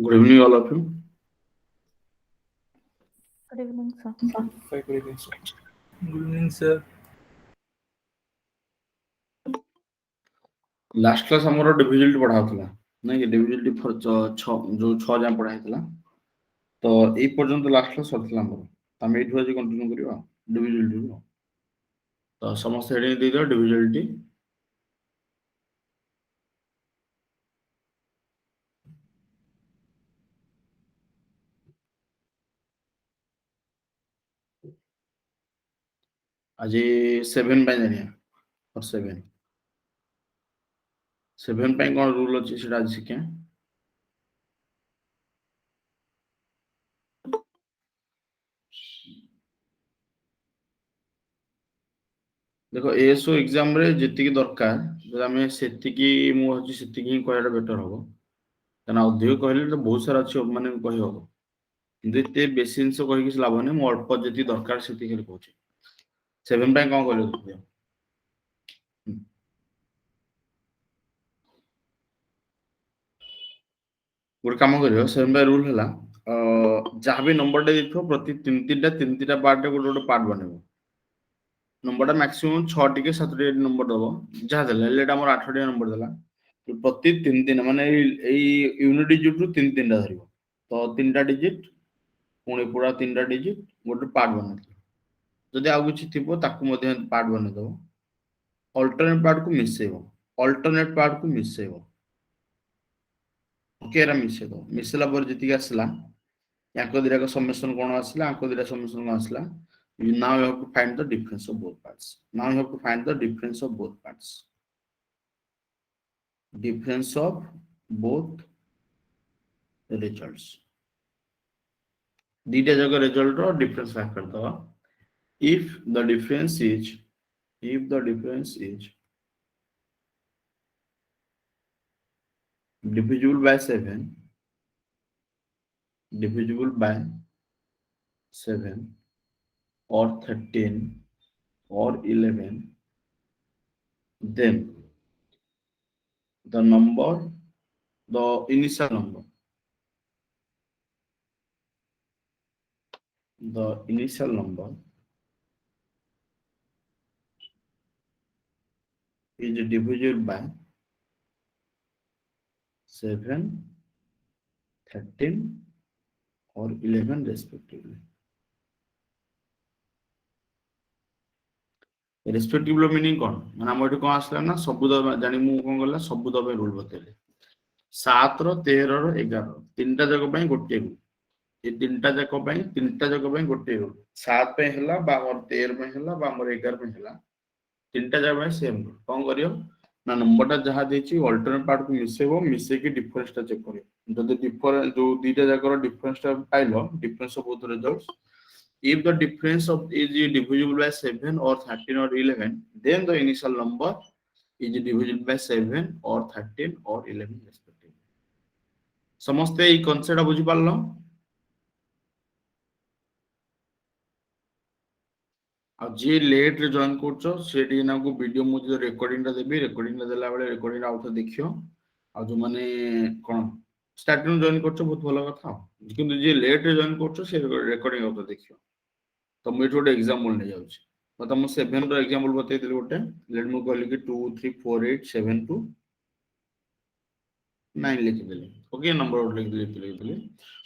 Good evening, all of you. Good evening, sir. Very good evening, sir. Good evening, sir. Last class हमरो divisibility पढ़ा होतला नै कि divisibility for जो 6 जाय पढ़ा हेतला तो ए पर्यंत लास्ट क्लास सरथला हमरो हम एठु आज कंटिन्यू करिवा डिविजिबिलिटी रो तो समस्त हेडिंग दे दियो डिविजिबिलिटी आज 7 बाय जानिया और 7 पे कोन रूल अछि सेटा आज सिखे देखो एएसओ एग्जाम रे जेति की दरकार जे हमें सेति की मु अछि सेति की कहला बेटर होबो तना अधिक कहले तो बहुत सारा अछि माने कहि होबो କିନ୍ତୁ ଏତେ ବେଶୀ ଜିନିଷ କହିକି କିଛି ଲାଭ ନାହିଁ ମୁଁ ଅଳ୍ପ ଯେତିକି ଦରକାର ସେତିକି ଖାଲି କହୁଛି 7 ପାଇଁ କଣ କରିବ ତୁ ଗୋଟେ କାମ କରିବ 7 ବାଇ ରୁଲ ହେଲା ଯାହା ବି ନମ୍ବରଟା ଦେଇଥିବ ପ୍ରତି ତିନିଟା ପାର୍ଟରେ ଗୋଟେ ଗୋଟେ ପାର୍ଟ ବନେଇବ ନମ୍ବରଟା ମ୍ୟାକ୍ସିମମ୍ 6 ଟିକେ 7 ଟିକେ ନମ୍ବର ଦବ ଯାହା ଦେଲା ହେଲେ ଏଟା ଆମର 8 ଟିକେ ନମ୍ବର ଦେଲା ପ୍ରତି ତିନି ମାନେ ଏଇ ୟୁନିଟ ଡିଜିଟ ରୁ ତିନିଟା ଧରିବ ତ ତିନିଟା ଡିଜିଟ ପୁଣି ପୁରା ତିନିଟା ଡିଜିଟ ଗୋଟେ ପାର୍ଟ ବନେଇଥିବ ଯଦି ଆଉ କିଛି ଥିବ ତାକୁ ମଧ୍ୟ ପାର୍ଟ ବନେଇଦବ ଅଲ୍ଟରନେଟ ପାର୍ଟ କୁ ମିଶେଇବ ଓକେ ଏରା ମିଶେଇଦବ ମିଶେଇଲା ପରେ ଯେତିକି ଆସିଲା ୟାଙ୍କ ଦିଟାକ ସमेशन କଣ ଆସିଲା ୟାଙ୍କ ଦିଟା ସमेशन କଣ ଆସିଲା now you have to find the difference of both parts now you have to find the difference of both parts difference of both results दीटा जगह रिजल्ट रो डिफरेंस फाइंड कर दो if the difference is divisible by 7 or 13 or 11 then the initial number is divisible by 7, 13 or 11 respectively. Respective meaning कौन माने हम एठु कोन आसला ना सब the जानि मु कोन गला सब द पे रूल बतेले 7 रो 13 रो 11 तीनटा जगह पई गोटे रूल ये तीनटा जगह पई गोटे रूल 7 पे हला बा और 13 में हला बा और 11 में हला तीनटा जगह पई सेम रूल कोन करियो ना नंबरटा जहा देछि अल्टरनेट पार्ट को मिसेबो मिसे के डिफरेंस टा चेक करियो जदि डिफरेंस जो दीटा जगह रो डिफरेंस टा pilo difference of both results if the difference of is divisible by 7 or 13 or 11 then the initial number is divisible by 7 or 13 or 11 respectively समस्ते এই কনসেপ্টটা বুঝি পারলো ଆଉ ଯିଏ ଲେଟ୍ ରେ ଜଏନ୍ କରୁଛ ସେଠି ନାକୁ ଭିଡିଓ ମୁଁ ଯୋଉ ରେକର୍ଡିଂ ଟା ଦେବି ରେକର୍ଡିଂ ଟା ଦେଲା ବେଳେ ରେକର୍ଡିଂ ଆଉ ଥରେ ଦେଖିବ ଆଉ ଯୋଉ ମାନେ କଣ ଷ୍ଟାର୍ଟିଂ ଜଏନ୍ କରୁଛ ବହୁତ ଭଲ କଥା କିନ୍ତୁ ଯିଏ ଲେଟ୍ ରେ ଜଏନ୍ କରୁଛ ସେ ରେକର୍ଡିଂ ଆଉ ଥରେ ଦେଖିବ ତ ମୁଁ ଏଠି ଗୋଟେ ଏକ୍ସାମ୍ପଲ ନେଇ ଯାଉଛି ତ ତମ 7 ର ଏକ୍ସାମ୍ପଲ ବତେଇଦେଲି ଗୋଟେ ଲେଟ୍ ମୁଁ କହିଲି କି 2 3 4 8 7 2 9 लिखिदेली ओके नंबर ଗୋଟେ लिखिदेली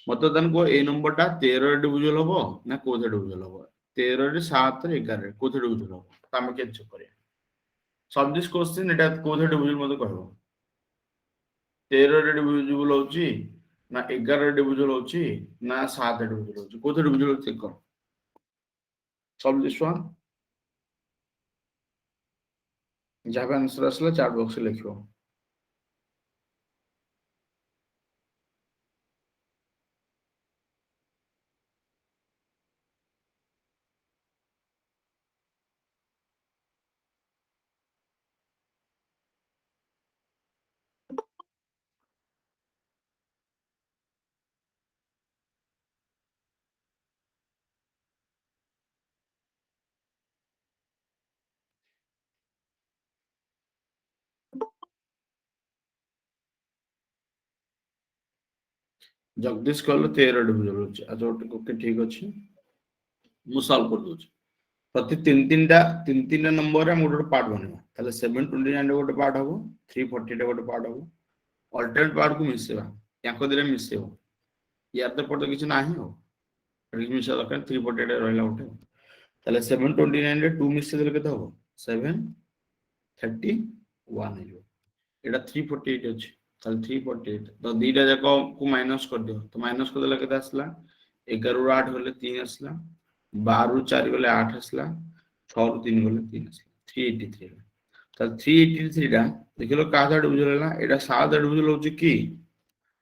ମତେ ତାହେଲେ କୁହ ଏଇ ନମ୍ବରଟା 13 ରେ ଡିଭିଜନ ହବ ନା କୋଉଥିରେ ଡିଭିଜନ ହବ 13 ରେ 7 ରେ 11 ରେ କୋଉଥିରେ ଡିଭିଜନ ହବ ତ ଆମେ କେମିତି ଚେକ୍ କରିବା ସବ ଦିସ୍ क्वेश्चन ଏଟା କୋଉଥିରେ ଡିଭିଜନ ମତେ କହିବ 13 ରେ ଡିଭିଜିବଲ ହଉଛି ନା 11 ରେ ଡିଭିଜନ ହଉଛି ନା 7 ରେ ଡିଭିଜନ ହଉଛି କୋଉଥିରେ ଡିଭିଜନ ଚେକ୍ କର ସବ ଦିସ୍ वन ଯାହା ବି ଆନ୍ସର ଆସିଲା ଚାଟ ବକ୍ସରେ ଲେଖିବ जगदीश कहले 13 डिविजन होची अच्छा ओके ठीक अछि मु सॉल्व कर दूची प्रति तीन नंबर रे मोड पार्ट बनवा ताले 729 गोटे पार्ट हबो 340 गोटे पार्ट हबो अल्टरनेट पार्ट को मिसेबा याको दिले मिसेबो यार तो पड़तो किछ नाही हो मिसेबा दरकार 340 रहला गोटे ताले 729 रे 2 मिसे देले केते हबो 731 हेजो एटा 348 अछि ताले 348 तो दीटा जाको को माइनस कर दियो तो माइनस कर देला केते आसला 11 ରୁ 8 गले 3 आसला 12 ରୁ 4 गले 8 आसला 6 ରୁ 3 गले 3 आसला 383 ताले 383 टा देखिलो काहा डिविजन होला एटा 7 डिविजन होची की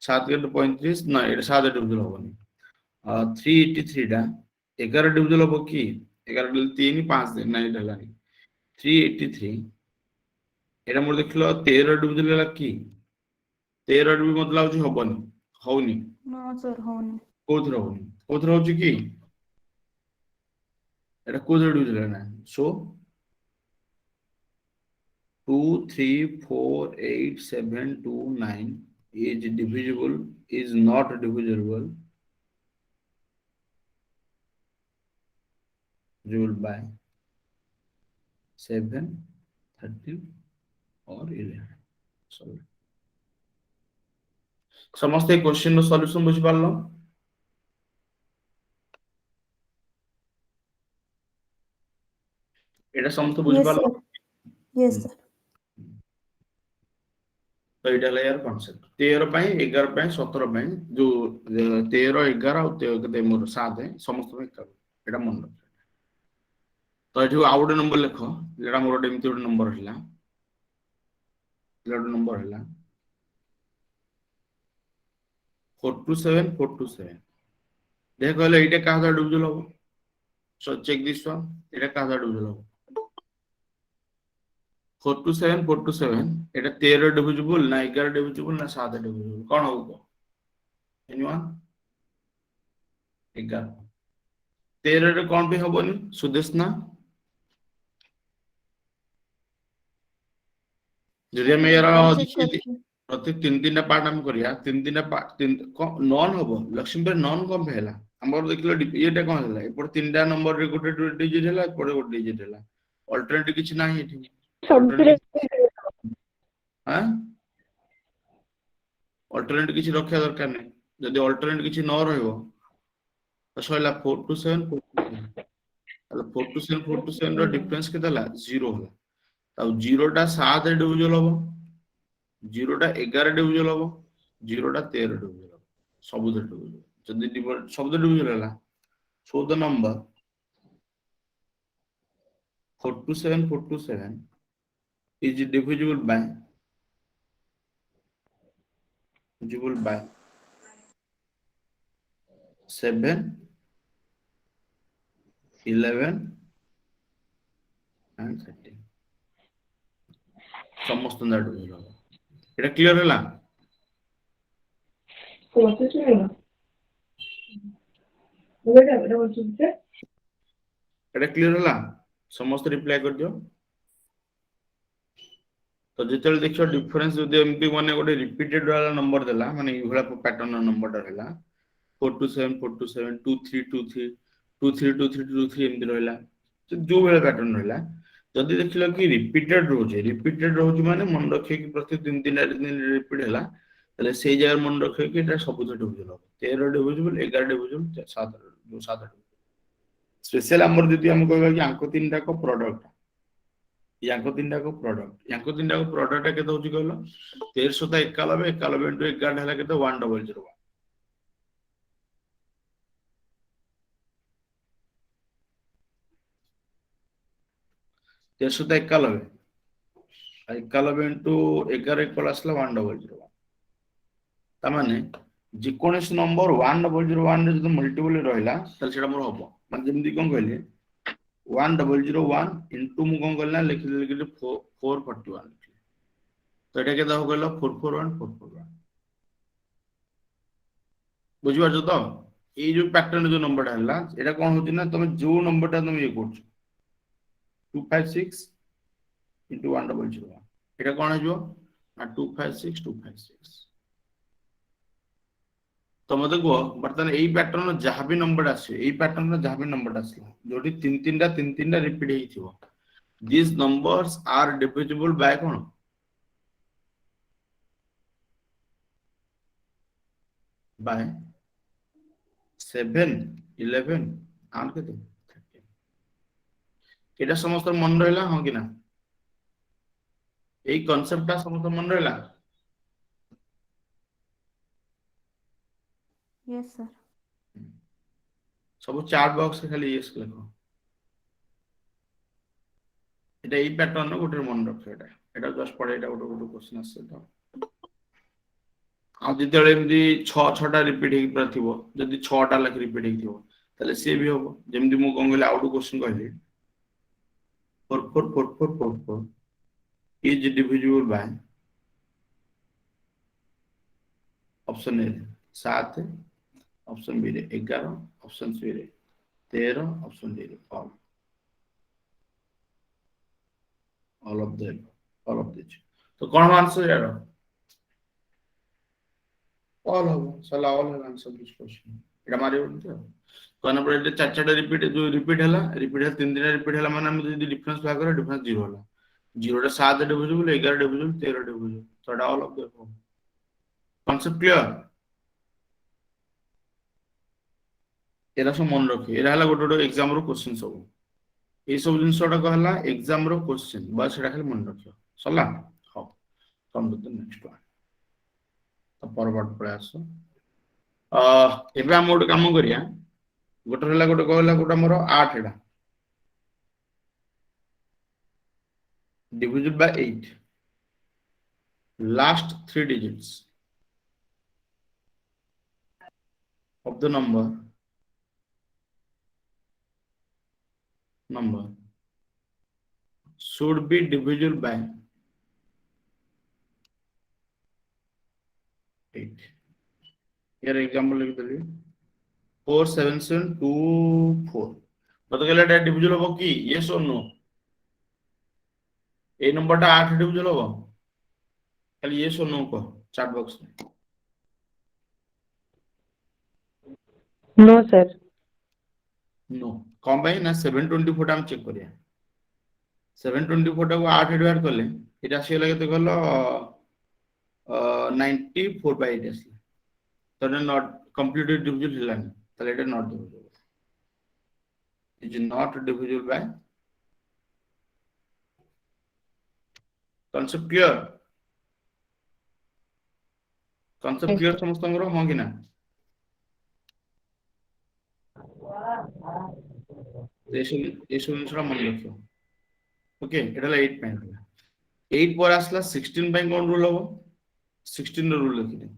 7 के 35 ना एटा 7 डिविजन होबनी 383 टा 11 डिविजन होबो की 11 डिविजन 3 5 दिन ना एटा हलानी 383 एटा मोर देखिलो 13 डिविजन होला की 13 डिविजन मतलब होची होबनी होउनी No, sir, होने. कोथर होउनी कोथर होची की एटा कोथर डिविजन ना सो 2 3 4 8 7 2 9 is divisible is not divisible ruled by 7 13 or 11 sorry समस्त क्वेश्चन रो सॉल्यूशन बुझ पारलो एटा समस्त बुझ Yes, पारलो sir. Yes, sir. तो एटा ले यार कांसेप्ट 13 पई 11 पई 17 पई जो 13 11 और केते मोर 7 है समस्त में कर एटा मन रख तो एठू आउट नंबर लिखो जेटा मोर एमती गोटे नंबर हिला जेटा नंबर हिला 427 देख कहले एटा काहा डिविजन हो सो चेक दिस वन एटा काहा डिविजन हो 427 एटा 13 डिविजिबल ना 11 डिविजिबल ना 7 डिविजिबल कोन हो एनीवन 11 13 रे कोन भी होबनी सुदेश ना जदि हम यार और check करके. प्रति तीन पार्ट हम करिया तीन पार्ट तीन नॉन होबो लक्ष्मी पे नॉन कम भेला हमर देखलो एटा कोन हला एपर तीनटा नंबर रे गोटे डिजिट हला एपर गोटे डिजिट हला अल्टरनेटिव किछ नाही एठी हां अल्टरनेटिव किछ रखिया दरकार नै जदि अल्टरनेटिव किछ न रहइबो तो सयला 427 ताले 427 रो डिफरेंस केते हला 0 हला तब 0 टा 7 डिविजन होबो 0 टा 11 डिविजन होबो 0 टा 13 डिविजन होबो सब डिविजन जदि सब डिविजन हला so the number 427 is divisible by 7 11 and 13 समस्त ना डिविजन होबो एटा क्लियर हला एटा क्लियर हला समस्त रिप्लाई कर दियो तो जेतल देखियो डिफरेंस जदि एमपी माने गोटे रिपीटेड वाला नंबर देला माने इभला पैटर्न नंबर रहला 427 2323 2323 एमपी रहला तो जो वेला पैटर्न रहला जदि देखिलो कि रिपीटेड रहउची माने मन रखे कि प्रति दिन दिन रिपीट हला तले सेई जगह मन रखे कि एटा सब डिविजन हो 13 डिविजिबल 11 डिविजिबल 7 जो 7 स्पेशल हमर जदि हम कहबा कि अंक तीनटा को प्रोडक्ट यांको तीनटा को प्रोडक्ट केते होची कहलो 1391 91 into 11 हला केते 1001 1391 91 into 11 इक्वल आसला 1001 तामाने जिकोनेस नंबर 1001 रे जदि मल्टीपल रहला तले सेटा मोर हबो माने जेमि कोन कहले 1001 into मु कोन करला लिखि देली 441 तो एटा के दाव कहलो 441 बुझि पाछो तो ए जो पैटर्न जो नंबर हला एटा कोन होची ना तुम जो नंबर ता तुम ये करछ 256 into 1001 एटा कोन हो जो 256 256 तो मते को बर्तन एई पैटर्न जहां भी नंबर आसे एई पैटर्न जहां भी नंबर आसला जोटी तीन तीनटा रिपीट हेई थिवो these numbers are divisible by कोन by 7 11 and केते 13 एटा समस्त मन रहला हां कि ना एई कांसेप्टटा समस्त मन रहला यस सर सब चार्ट बॉक्स खाली यस लिखो এটা এই প্যাটার্ন গোটে মনে রখ এটা জাস্ট পড়ে এটা গোটে কোশ্চেন আসছে তো ଆଉ ଯେତେବେଳେ ଏମିତି ଛଅ ଛଅଟା ରିପିଟ ହେଇକି ପୁରା ଥିବ ଯଦି ଛଅଟା ଲେଖା ରିପିଟ ହେଇକି ଥିବ ତାହେଲେ ସିଏ ବି ହବ ଯେମିତି ମୁଁ କଣ କହିଲି ଆଉ ଗୋଟେ କୋଶ୍ଚେନ କହିଲି 444444 is divisible by option A 7 option B रे 11 ऑप्शन सी रे 13 ऑप्शन डी रे all of them all of this तो कौन आंसर यार all of चला all have answer this question एटा मारे बोलते हो कोना पर एटा चार चार रिपीट जो रिपीट हला तीन दिन रिपीट हला माने हम जदी डिफरेंस भाग करे डिफरेंस 0 हला 0 टा 7 डिविजिबल 11 डिविजिबल 13 डिविजिबल तो एटा all of them concept clear era सब मन रखे एरा हला गोटे गोटे एग्जाम रो क्वेश्चन सब ये सब जिनसटा कहला एग्जाम रो क्वेश्चन बस एटा खाली मन रखियो सला हो come to the next one तो फॉरवर्ड पळे आसो एबे हम गोटे काम करिया गोटे हला गोटे कहला गोटे हमर 8 एटा divisible by 8 last 3 digits of the number should be divisible by 8 here example लिख देली 47724 बता गेला एटा डिविजिबल हो कि यस और नो ए नंबरटा 8 डिविजिबल हो खाली यस और नो को चैट बॉक्स में नो सर नो कौन भाई ना 724 टा हम चेक करिया 724 टा को 8 डिवाइड करले एटा से लगे तो कहलो 94 by 8 असले तो नॉट कंप्लीटली डिविजिबल हिला नहीं तो एटा not divisible is not divisible by concept clear समस्त हो कि ना मन रखियो ओके एटा 8 पॉइंट 8 पर आसला 16 बाय कोन रूल हो 16 रो रूल लिखि दे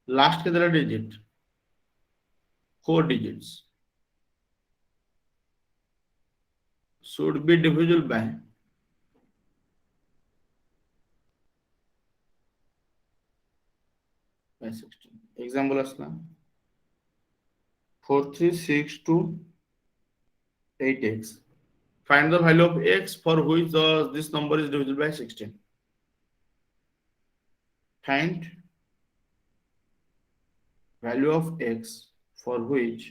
लास्ट के दरा digit 4 digits should be divisible by by 16 example asla 43628x find the value of x for which this number is divisible by 16 find value of x for which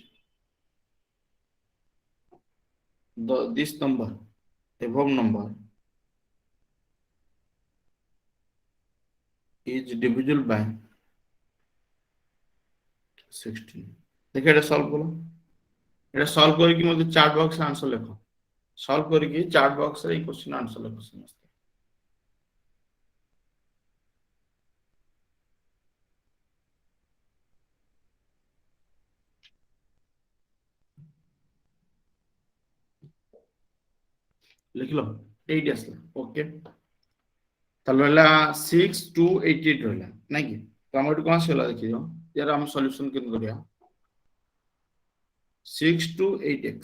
this number above number is divisible by 16 देखिए एटा solve करो एटा solve करके मते chat box में answer लिखो solve करके chat box रे question answer लिखो समस्त लिख लो 8 असला ओके तलला 6288 रहला नै कि तो हम कोन से होला देखियो यार हम सॉल्यूशन केन करिया 628x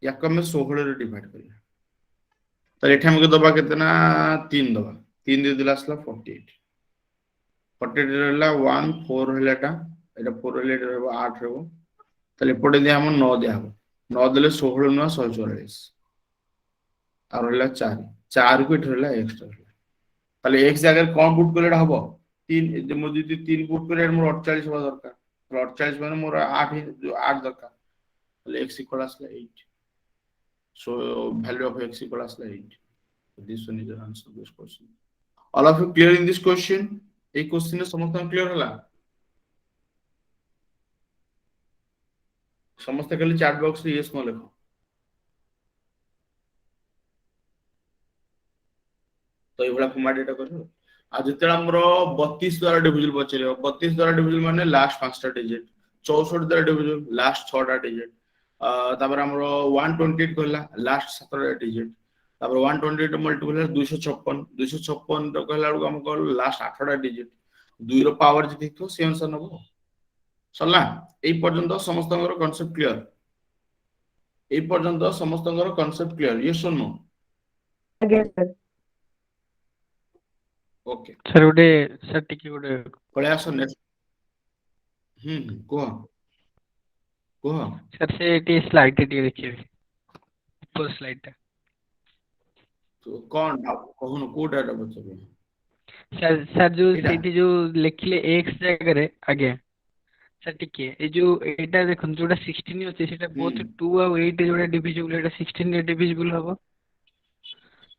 याक में 16 रे डिवाइड करिया तो एठा हमके दबा केतना 3 दबा 3 दे दिला असला 48 रहला 1 4 रहलाटा एटा 4 रहले रहबो 8 रहबो तले पडे दे हम 9 दे हबो 9 देले 16 न 144 और रहला 4 को इठ रहला एक्स्ट्रा रहला তাহলে x জায়গায় কোন পুট করলে এটা হবো 3 যে মই যদি 3 পুট করে মোর 48 হওয়া দরকার তাহলে 48 মানে মোর 8 দরকার তাহলে x ইকুয়াল আসলে 8 so value of x equal আসলে 8 so this one is the answer of this question all of you clear in this question এই কোশ্চেনে সমস্ত ক্লিয়ার হলা ସମସ୍ତେ ଖାଲି ଚାଟ ବକ୍ସ ରେ yes ନ ଲେଖ ତ ଏଇଭଳିଆ ଫର୍ମାଟ ଏଟା କରିବ ଆଉ ଯେତେବେଳେ ଆମର 32 ଦ୍ୱାରା ଡିଭିଜନ ପଚାରିବ 32 ଦ୍ୱାରା ଡିଭିଜନ ମାନେ ଲାଷ୍ଟ 5ଟା ଡିଜିଟ 64 ଦ୍ୱାରା ଡିଭିଜନ ଲାଷ୍ଟ 6ଟା ଡିଜିଟ ତାପରେ ଆମର 128 କହିଲା ଲାଷ୍ଟ 7ଟା ଡିଜିଟ ତାପରେ 128 ମଲ୍ଟିପଲ ହେଲା 256 256 ର କହିଲା ବେଳକୁ ଆମକୁ ଲାଷ୍ଟ 8ଟା ଡିଜିଟ 2 ର ପାୱାର ଯେତିକି ଥିବ ସେ ଅନୁସାରେ ନବ ସରିଲା এই পর্যন্ত সমস্তଙ୍କର কনসেপ্ট ক্লিয়ার এই পর্যন্ত সমস্তଙ୍କର concept clear yes or no ଆଜ୍ଞା ସାର୍ ओके सर गोटे सर टिके गोटे पळे आसो नेक्स्ट कुह कुह सर से टी स्लाइड टी देखिए ऊपर स्लाइड टा तो कौन कहून को डाटा बचबे सर सर जो एटा? सेठी जो लिखले x जगह रे आगे सर टिके ए जो एटा देखन जोटा 16 अछि सेटा बोथ 2 और 8 जोटा डिविजिबल एटा 16 रे डिविजिबल हबो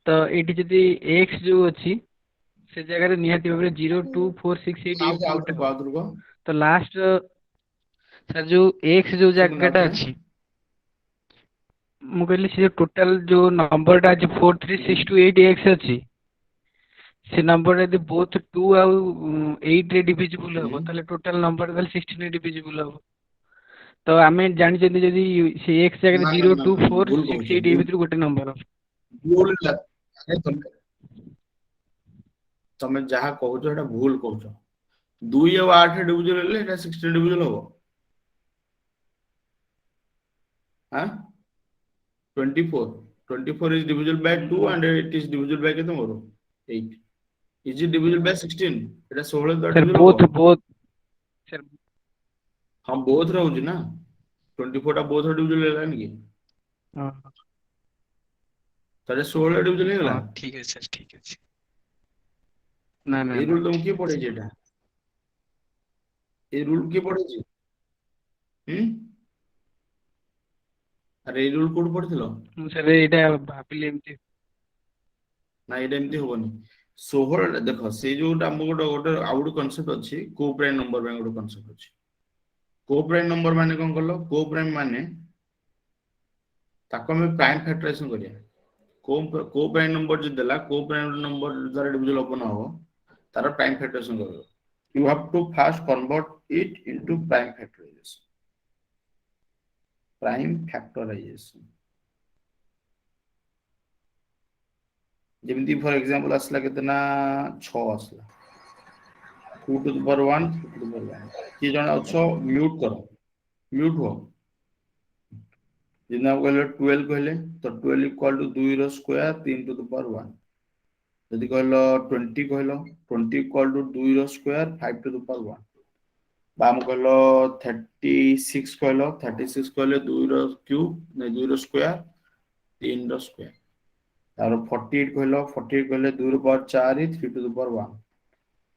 तो एटी जदी x जो अछि से जगह रे निहाती भाबरे 0 2 4 6 8 आउट गोटे हबो। बादर को तो लास्ट सर जो x जो जगहटा अछि मु कहली से टोटल जो नंबर टा अछि 43628x अछि से नंबर यदि बोथ 2 और 8 रे डिविजिबल हबो ताले टोटल नंबर ताले 16 रे डिविजिबल हबो तो आमे जानि जदी जदी से x जगह ना, 0 ना, 2 ना, 4 भूल 6 कହୁଛ, 8 ए भीतर गोटे नंबर भूल अरे तमे जहा कहउछ एटा भूल कहउछ 2 और 8 डिविजन हेले एटा 16 डिविजन हबो हां 24 is divisible by 2 and it is divisible by केते मोर 8 is it divisible by 16 एटा 16 द्वारा सर divisible बोथ सर हम बोथ रहउछ ना 24 टा बोथ डिविजन हेला नि की हां ताले 16 डिविजन हेला हां ठीक है सर ठीक है ना ना ए रूल तुम के पढ़े जेटा ए रूल के पढ़े जे अरे ए रूल कोड पढ़थिलो सर एटा भाबिले एमती ना एटा एमती होबनी 16 देखो से जोटा हम गोटे आउट कांसेप्ट अछि को प्राइम नंबर में गोटे कांसेप्ट अछि को प्राइम नंबर माने कोन करलो को प्राइम माने ताको में प्राइम फैक्टराइजेशन करिया को प्राइम नंबर जे देला को प्राइम नंबर द्वारा डिविजन ओपन हो तार प्राइम फैक्टराइजेशन करो you have to first convert it into prime factorization जेमिति फॉर एग्जांपल असला कितना 6 असला 2 to the power 1 3 to the power 1 की जण अच्छो म्यूट करो म्यूट हो जिना कहले 12 कहले तो 12 इक्वल टू 2 रो स्क्वायर 3 to the power 1 यदि कहलो 20 कहलो 20 इक्वल टू 2 रो स्क्वायर 5 to the power 1 बाम कहलो 36 कहलो 36 कहले 2 रो क्यूब ने 2 रो स्क्वायर 3 रो स्क्वायर तार 48 कहलो 48 कहले 2 रो पावर 4 3 to the power 1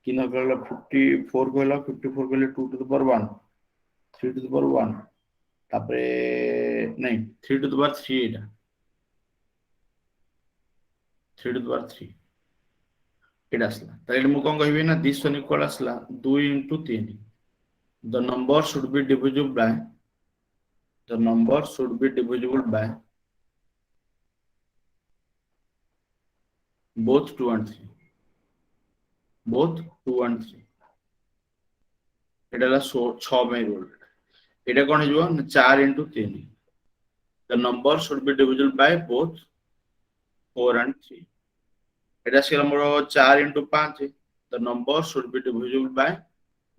किन कहलो 54 कहलो 54 कहले 2 to the power 1 3 to the power 1 तापरे नहीं 3 to the power 3 Etah 3 to the power 3 एटा असला ताले मु कोन कहबे ना दिस वन इक्वल असला 2 into 3 the number should be divisible by both 2 and 3 both 2 and 3 एटा ला 6 में रूल एटा कोन हिजो 4 into 3 the number should be divisible by both 4 and 3 एटा से हमरो 4 into 5 the number should be divisible by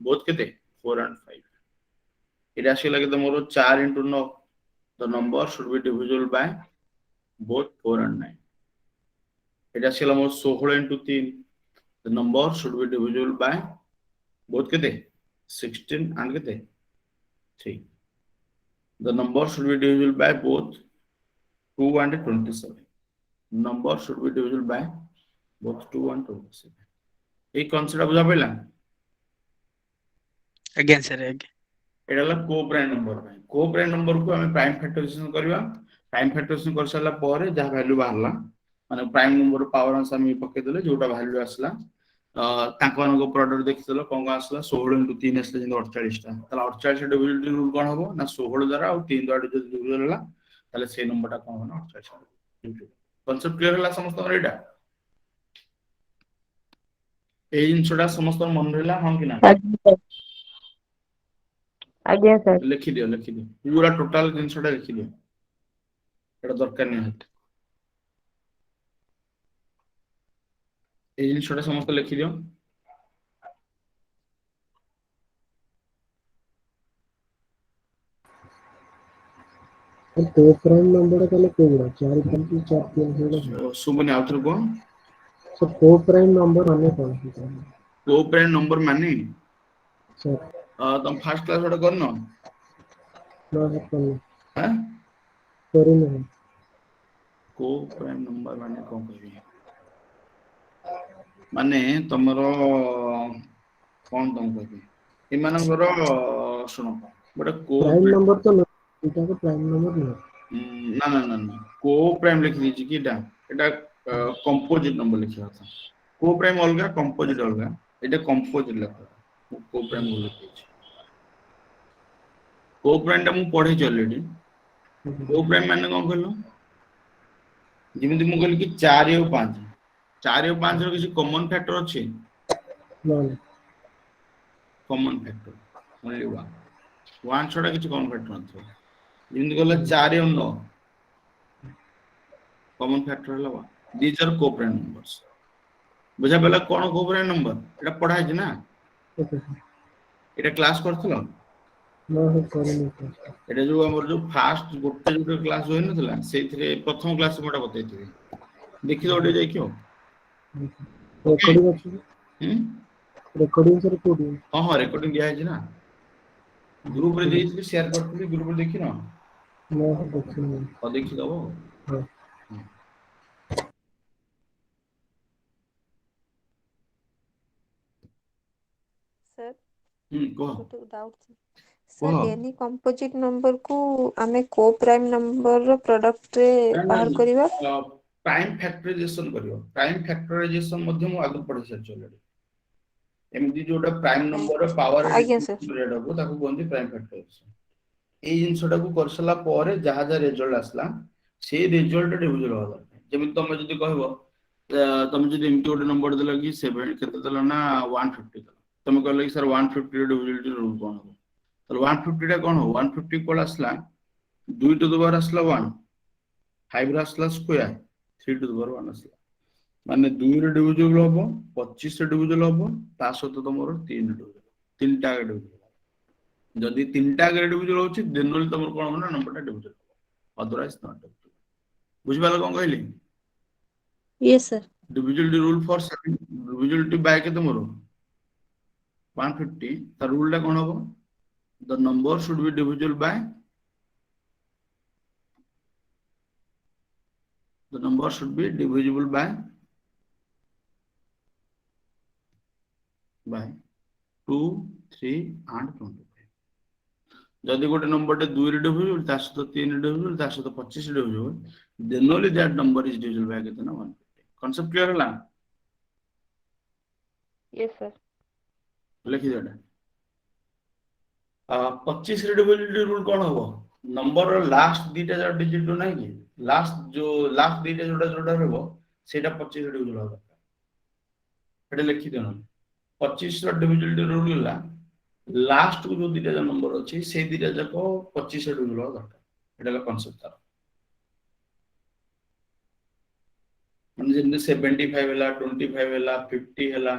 both केते 4 and 5 एटा से लगे तमरो 4 into 9 the number should be divisible by both 4 and 9 एटा से हमरो 16 into 3 the number should be divisible by both केते 16 and केते 3 the number should be divisible by both 2 and 27 number should be divisible by both 2 1 2 এই কনসেপ্টটা বুঝা পাইলা ଆଜ୍ଞା sir ଆଜ୍ଞା এটা হলো কো প্রাইম নম্বর ପାଇଁ কো ପ୍ରାଇମ୍ ନମ୍ବରକୁ ଆମେ ପ୍ରାଇମ୍ ଫ୍ୟାକ୍ଟରାଇଜେସନ କରିବା ପ୍ରାଇମ୍ ଫ୍ୟାକ୍ଟରାଇଜେସନ କରିସାରିଲା ପରେ ଯାହା ଭ୍ୟାଲୁ ବାହାରିଲା ମାନେ ପ୍ରାଇମ୍ ନମ୍ବର ପାୱାର ଆନ୍ସର ଆମେ ପକେଇଦେଲେ ଯୋଉଟା ଭ୍ୟାଲୁ ଆସିଲା ତାଙ୍କ ମାନଙ୍କ ପ୍ରଡକ୍ଟ ଦେଖିଦେଲ କଣ କଣ ଆସିଲା 16 into 3 ଆସିଲା ଯେମିତି 48 ଟା ତାହେଲେ 48 ଡିଭିଜିବିଲିଟି ରୁଲ କଣ ହବ ନା 16 ଦ୍ୱାରା ଆଉ 3 ଦ୍ୱାରା ଯଦି ଡିଭିଜନ ହେଲା ତାହେଲେ ସେଇ ନମ୍ବରଟା କଣ ହବ ନା 48 କନସେପ୍ଟ କ୍ଲିୟର ହେଲା ସମସ୍ତଙ୍କର ଏଇଟା ଏଇ ଜିନିଷଟା ସମସ୍ତଙ୍କର ମନେ ରହିଲା ହଁ କି ନା ଆଜ୍ଞା ସାର୍ ଲେଖିଦିଅ ପୁରା ଟୋଟାଲ ଜିନିଷଟା ଲେଖିଦିଅ ଏଟା ଦରକାର ନିହାତି ଏଇ ଜିନିଷଟା ସମସ୍ତେ ଲେଖିଦିଅ କୋ ପ୍ରାଇମ୍ ନମ୍ବର ତାହେଲେ କୋଉଗୁଡ଼ା 4 5 4 3 ସେଗୁଡ଼ା ଶୁଭୁନି ଆଉଥରେ କୁହ ସାର୍ କୋ ପ୍ରାଇମ୍ ନମ୍ବର ମାନେ କଣ କୋ ପ୍ରାଇମ୍ ନମ୍ବର ମାନେ ସାର୍ ତମ ଫାର୍ଷ୍ଟ କ୍ଲାସ ଗୋଟେ କରିନ ନା ସାର୍ ଆଁ କରିନି କୋ ପ୍ରାଇମ୍ ନମ୍ବର ମାନେ କଣ କହିବି ମାନେ ତମର କଣ ତମ କହିବି ଏମାନଙ୍କର ଶୁଣ ଗୋଟେ କୋ ପ୍ରାଇମ୍ ନମ୍ବର ତ ନୁହେଁ ଏଇଟାକୁ ପ୍ରାଇମ୍ ନମ୍ବର ନୁହେଁ ନା କୋ ପ୍ରାଇମ୍ ଲେଖିଦେଇଛି କି ଏଟା କମ୍ପୋଜିଟ୍ ନମ୍ବର ଲେଖିବା କଥା କୋ ପ୍ରାଇମ୍ ଅଲଗା କମ୍ପୋଜିଟ୍ ଅଲଗା ଏଟା କମ୍ପୋଜିଟ୍ ଲେଖା କୋ ପ୍ରାଇମ୍ ଭୁଲ ଲେଖିଛି କୋ ପ୍ରାଇମ୍ ଟା ମୁଁ ପଢେଇଛି ଅଲରେଡି କୋ ପ୍ରାଇମ୍ ମାନେ କଣ କହିଲ ଯେମିତି ମୁଁ କହିଲି କି 4 ଆଉ 5 4 ଆଉ 5 ର କିଛି କମନ ଫ୍ୟାକ୍ଟର ଅଛି ନା କମନ ଫ୍ୟାକ୍ଟର ଓନ୍ଲି 1 ଛଡା କିଛି କମନ ଫ୍ୟାକ୍ଟର ନଥିବ ଯେମିତି କହିଲା 4 ଆଉ 9 କମନ ଫ୍ୟାକ୍ଟର ହେଲା 1 these are co-prime numbers ବୁଝା ପଇଲା କଣ co-prime number ଏଟା ପଢା ହେଇଛି ନା ଓକେ ଏଟା କ୍ଲାସ କରିଥିଲ ନା ସାର୍ କରିନି ଏଟା ଯୋଉ ଆମର ଯୋଉ ଫାଷ୍ଟ ଗୋଟେ ଯୋଉ କ୍ଲାସ ହୋଇନଥିଲା ସେଇଥିରେ ପ୍ରଥମ କ୍ଲାସ ମୁଁ ଏଟା ବତେଇଥିଲି ଦେଖିଦବ ଟିକେ ଯାଇକି ଆଉ ଓକେ ରେକର୍ଡିଂ ଅଛି ରେକର୍ଡିଂ ସାର୍ କୋଉଠି ହଁ ରେକର୍ଡିଂ ଦିଆ ହେଇଛି ନା ଗ୍ରୁପ ରେ ଦେଇଥିଲି ସେୟାର କରିଥିଲି ଗ୍ରୁପ ରେ ଦେଖିନ ନା ଦେଖିନି ଦେଖିଦବ ହଁ ସାର୍ କୁହ ଗୋଟେ ଡାଉଟ୍ କୁହ ସାର୍ ଏନି କମ୍ପୋଜିଟ୍ ନମ୍ବରକୁ ଆମେ କୋ ପ୍ରାଇମ୍ ନମ୍ବରର ପ୍ରଡକ୍ଟରେ ବାହାର କରିବା ପ୍ରାଇମ୍ ଫ୍ୟାକ୍ଟରାଇଜେସନ କରିବ ପ୍ରାଇମ୍ ଫ୍ୟାକ୍ଟରାଇଜେସନ ମଧ୍ୟ ମୁଁ ଆଗରୁ ପଢେଇ ସାରିଛି ଅଲରେଡି ଏମିତି ଯୋଉଟା ପ୍ରାଇମ୍ ନମ୍ବର ପାୱାର ଆଜ୍ଞା ସାର୍ ହବ ତାକୁ କୁହନ୍ତି ପ୍ରାଇମ୍ ଫ୍ୟାକ୍ଟରାଇଜେସନ ଏଇ ଜିନିଷଟାକୁ କରିସାରିଲା ପରେ ଯାହା ଯାହା ରେଜଲ୍ଟ ଆସିଲା ସେଇ ରେଜଲ୍ଟ ଡିଭିଜନ ହବା ଦରକାର ଯେମିତି ତମେ ଯଦି କହିବ ତମେ ଯଦି ଏମିତି ଗୋଟେ ନମ୍ବର ଦେଲ କି 7 କେତେ ଦେଲ ନା 150 ଦେଲ ତମେ କହିଲ କି ସାର୍ 150 ର ଡିଭିଜିବିଲିଟି ରୁଲ କଣ ହବ ତାହେଲେ 150 ଟା କଣ ହବ 150 କୋଡ ଆସିଲା 2 ଟୁ ଦ ପାୱାର ଆସିଲା 1 5 ର ଆସିଲା ସ୍କୋୟାର 3 ଟୁ ଦ ପାୱାର 1 ଆସିଲା ମାନେ 2 ର ଡିଭିଜିବଲ ହବ 25 ର ଡିଭିଜିବଲ ହବ ତା ସହିତ ତମର 3 ଡିଭିଜିବଲ ତିନିଟା ଡିଭିଜିବଲ ଯଦି ତିନିଟା ଡିଭିଜିବଲ ହଉଛି ଦେନ୍ ଓନ୍ଲି ତମର କଣ ହବ ନା ନମ୍ବରଟା ଡିଭିଜିବଲ ହବ ଅଦରୱାଇଜ ନଟ୍ ଡିଭିଜିବଲ ବୁଝିପାରିଲ କଣ କହିଲି Yes sir divisibility rule for 7 divisibility by କେତେ ମୋର 150 ତା ରୁଲ ଟା କଣ ହବ the number should be divisible by the number should be divisible by 2 3 and 25 ଯଦି ଗୋଟେ ନମ୍ବରଟେ 2 ରେ ଡିଭିଜିବଲ ତା ସହିତ 3 ରେ ଡିଭିଜିବଲ ତା ସହିତ 25 ରେ ଡିଭିଜିବଲ then only that number is divisible by କେତେ ନା 150 କନସେପ୍ଟ କ୍ଲିୟର ହେଲା ୟେସ୍ ସାର୍ ଲେଖିଦିଅ ଏଟା 25 ରେ ଡିଭିଜିବିଲିଟି ରୁଲ କଣ ହବ ନମ୍ବରର ଲାଷ୍ଟ ଦିଟା ଯାକ ଡିଜିଟ ରୁ ନାହିଁ କି ଲାଷ୍ଟ ଦିଟା ଯୋଉଟା ଯୋଉଟା ରହିବ ସେଇଟା 25 ରେ ଡିଭିଜିବଲ ହବ ଏଟା ଲେଖିଦିଅ 25 ର ଡିଭିଜିବିଲିଟି ରୁଲ ହେଲା ଲାଷ୍ଟ କୁ ଯୋଉ ଦିଟା ଯାକ ନମ୍ବର ଅଛି ସେଇ ଦିଟା ଯାକ 25 ରେ ଡିଭିଜିବଲ ହବା ଦରକାର ଏଟା ହେଲା କନସେପ୍ଟ ତାର ମାନେ ଯେମିତି 75 ହେଲା 25 ହେଲା 50 ହେଲା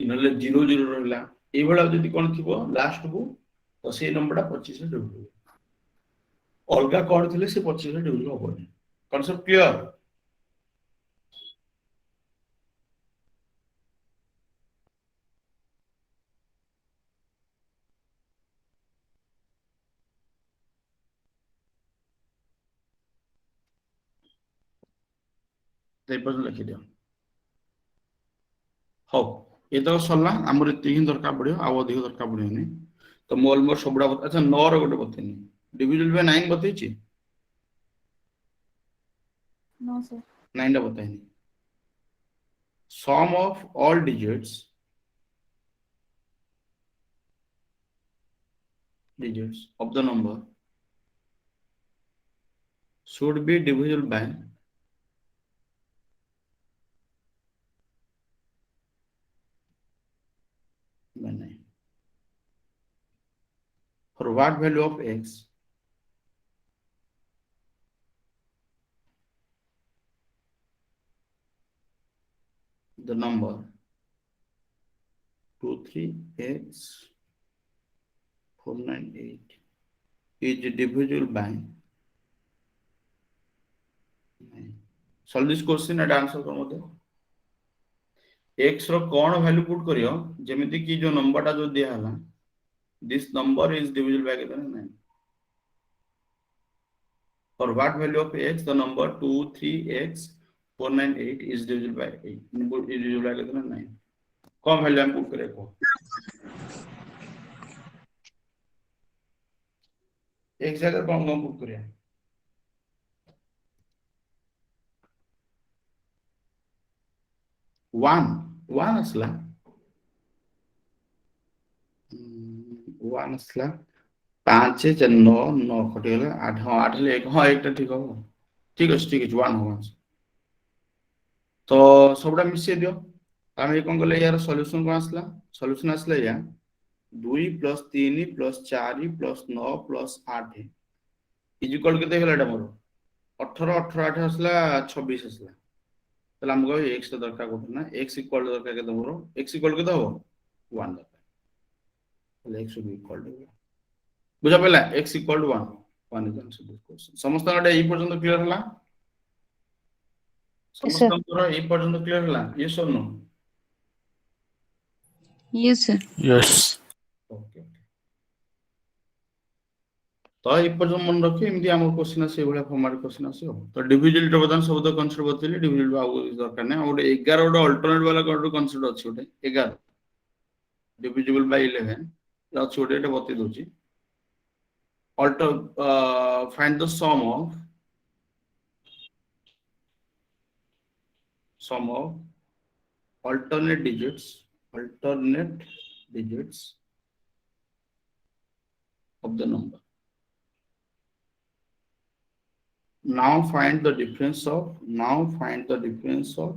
ନହେଲେ 00 ରହିଲା ଏଇଭଳିଆ ଯଦି କଣ ଥିବ ଲାଷ୍ଟ କୁ ତ ସେଇ ନମ୍ବରଟା 25 ରେ ଡିଭିଜିବଲ ଅଲଗା କଣ ଥିଲେ ସେ 25 ରେ ଡିଭିଜିବଲ ହବନି କନସେପ୍ଟ କ୍ଲିୟର ସେଇ ପର୍ଯ୍ୟନ୍ତ ଲେଖିଦିଅ ହଉ ଏ ତ ସରିଲା ଆମର ଏତିକି ହିଁ ଦରକାର ପଡିବ ଆଉ ଅଧିକ ଦରକାର ପଡିବନି ତ ମୁଁ ଅଲମୋଷ୍ଟ ସବୁଟା ଆଚ୍ଛା 9 ର ଗୋଟେ ବତେଇନି ଡିଭିଜିବଲ୍ ବାଇ 9 ବତେଇଛି No, sir. 9 ଟା ବତେଇନି sum of all digits of the number should be divisible by 9 for what value of x the number 23x 498 is divisible by 9. Solve this question and answer करो मते x रो कौन value put करियो जेमिति कि जो number टा जो दिया हला this number is divisible by केतना 9 for what value of x the number 23x 498 is divisible by 8 is divisible by केतना 9 कौन वैल्यू हम पुट करे को x जगह कौन कौन पुट करिया 1 असला 1 असला 5 4 9 9 कटि गला 8 हां 8 ले 1 हां एकटा ठीक हो ठीक है 1 हो तो सबटा मिसे दियो हम कोन गले यार सॉल्यूशन कोन असला सॉल्यूशन असला या 2 + 3 + 4 + 9 + 8 इज इक्वल केते गला एटा मोर 18 18 8 असला 26 असला তাহলে আমরা কই x এর দরকার কত না x ইকুয়াল দরকার কত বড় x ইকুয়াল কত হবে 1 দরকার তাহলে x শুড ইকুয়াল টু বুঝা পেলা x equal to 1 1 is answer this question সমস্ত আডে এই পর্যন্ত ক্লিয়ার হলা সমস্ত পুরো এই পর্যন্ত ক্লিয়ার হলা yes or no Yes, sir. Yes. Okay तो এই পর্যন্ত মনে রাখি এমনি আমার কোশ্চেন আছে এইগুলা ফরম্যাট কোশ্চেন আছে তো ডিভিজিবল টা বদান শব্দ কনসেপ্ট বতেলি ডিভিজিবল আর দরকার নাই আর 11 ওটা অল্টারনেট वाला কোন কনসেপ্ট আছে ওটা 11 ডিভিজিবল বাই 11 এটা আছে ওটা এটা বতেই দউছি alter find the sum of alternate digits of the number. Now find the difference of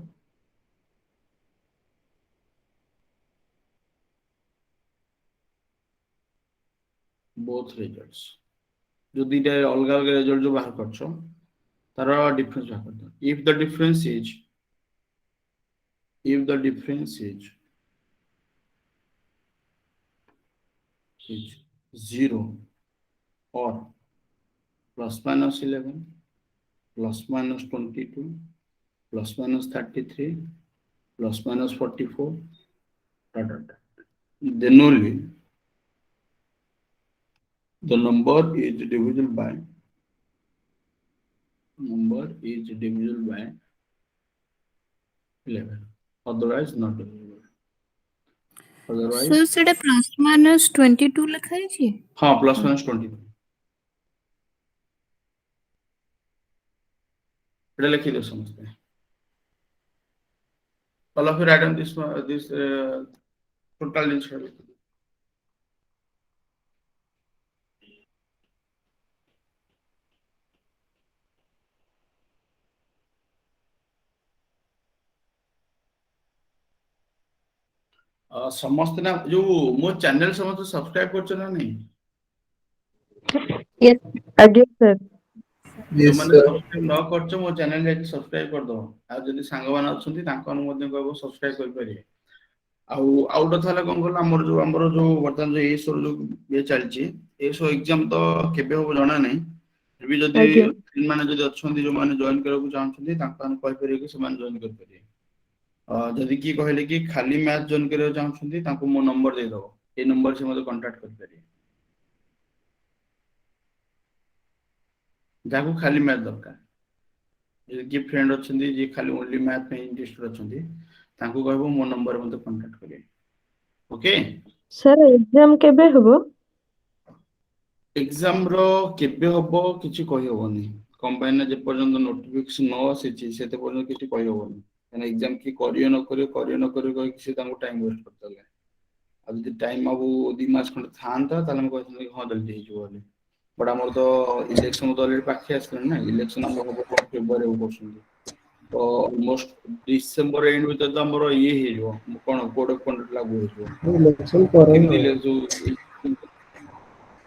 both results. जो दीटा अलग अलग रिजल्ट जो बाहर करछो तारा डिफरेंस बाहर करतो if the difference is 0 or plus minus 11 plus minus 22 plus minus 33 plus minus 44 then only the number is divisible by 11 otherwise not divisible otherwise Sir, सेटा plus minus 22 लिखा है जी? हाँ plus minus 22 এটা লিখে দিও সমস্ত all of you write down this total answer समस्त ना जो मो चैनल समस्त सब्सक्राइब करछ ना नहीं Yes, again, sir. जो माने सब्सक्राइब न करछ मो चैनल जाके सब्सक्राइब कर दो आ जदी संग मान अछंती तांको मध्ये कहबो सब्सक्राइब कर परिए आउट थाला कोन कोन हमर जो वर्तमान जो ए सो जो ये चलची ए सो एग्जाम तो केबे हो जाना नहीं फिर भी जदी माने जदी अछंती जो माने जॉइन करबो चाहछंती तांको कहि परिए कि समान जॉइन कर परिए जदि की कहले कि खाली मैथ जॉइन करे चाहछंती तांको मो नंबर दे दो ए नंबर से मते कांटेक्ट कर परिए जाको खाली मैथ दरकार जदि की फ्रेंड अछंती जे खाली ओनली मैथ में इंटरेस्टेड अछंती तांको कहबो मो नंबर मते कांटेक्ट करिए ओके सर एग्जाम केबे हबो एग्जाम रो केबे हबो किछि कहि होबनी कंबाइन जे पर्यंत नोटिफिकेशन न आसीछि सेते पर्यंत किछि कहि होबनी एना एग्जाम की करियो न करियो कहि किछि तांको टाइम वेस्ट करतले अब जदि टाइम अब 2 मास खंड थांता ताले हम कहथि हां जल्दी हिजो बोली बट हमर तो इलेक्शन तो ऑलरेडी पाखे आसले ना इलेक्शन हम हबो फेब्रुआरी में करछन तो ऑलमोस्ट डिसेंबर एंड में तो हमर ये हे जो कोन कोड ऑफ कंडक्ट लागू हो जो इलेक्शन करे किन ही दिले हो जो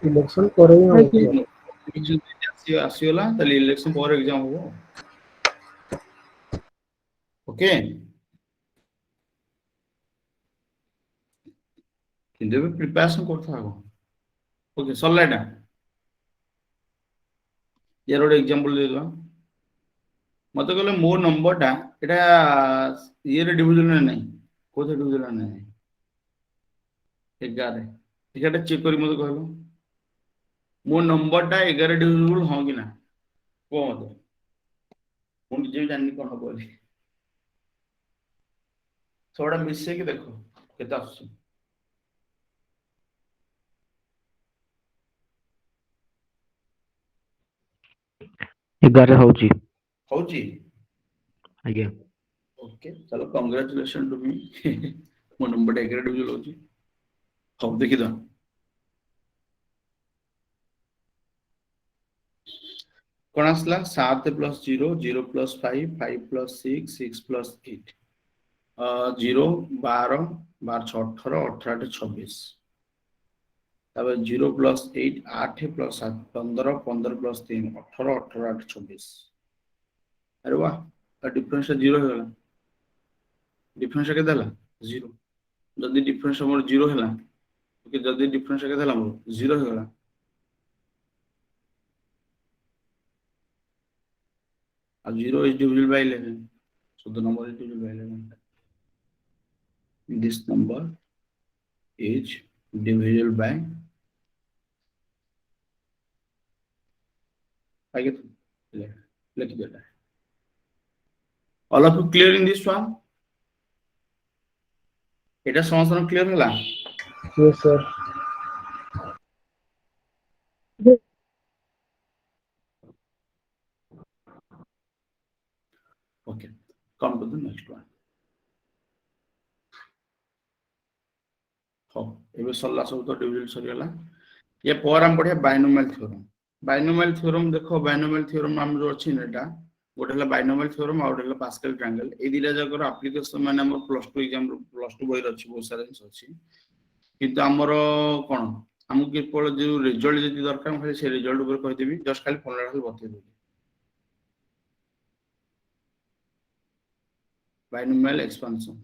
इलेक्शन करे ही हो आगे सर आसीगला ताले इलेक्शन पर एग्जाम हो ओके किंतु भी प्रिपरेशन करथा हो ओके सल्लाटा यार ଗୋଟେ एग्जांपल दे दो मते कहले मो नंबर टा एटा ये रे डिवीजन में नहीं कोथे डिवीजन में नहीं 11 एटा चेक करी मते कहलो मो नंबर टा 11 डिविजिबल हो कि ना को मते मु जे जानि कोन हो बोली थोड़ा मिसे के देखो केता आसु 11 होची होची आज्ञा ओके चलो कांग्रेचुलेशन टू मी मो नंबर 11 डिविजन होची हो देखि दो कोन आसला 7 + 0 0 + 5 5 + 6 6 + 8 0 12 12 6 18 18 26 तब 0 + 8 8 + 7 15 15 + 3 18 18 8 26 अरे वाह डिफरेंस 0 हो गला डिफरेंस के देला 0 जदी डिफरेंस हमर 0 हैला ओके जदी डिफरेंस के देला हमर 0 हो गला अब 0 is divisible by 11 so the number is divisible by 11 this number is divisible by I get 11 let's get that all of you clear in this one এটা সমস্যা ক্লিয়ার হলা yes sir okay come to the next one हो एबे सल्ला सब तो division Sarila ये पर हम पढ़े बाइनोमियल थ्योरम देखो बाइनोमियल थ्योरम हम जो अछि नेटा गोटे हला बाइनोमियल थ्योरम और हला पास्कल ट्रायंगल ए दिला जकर एप्लीकेशन माने हम प्लस 2 एग्जाम प्लस 2 बहिर अछि बहुत सारा अछि किंतु हमर कोन हमु के पळ जो रिजल्ट जति दरकार खाली से रिजल्ट ऊपर कहि देबी जस्ट खाली फॉर्मूला खाली बतै देबी बाइनोमियल एक्सपेंशन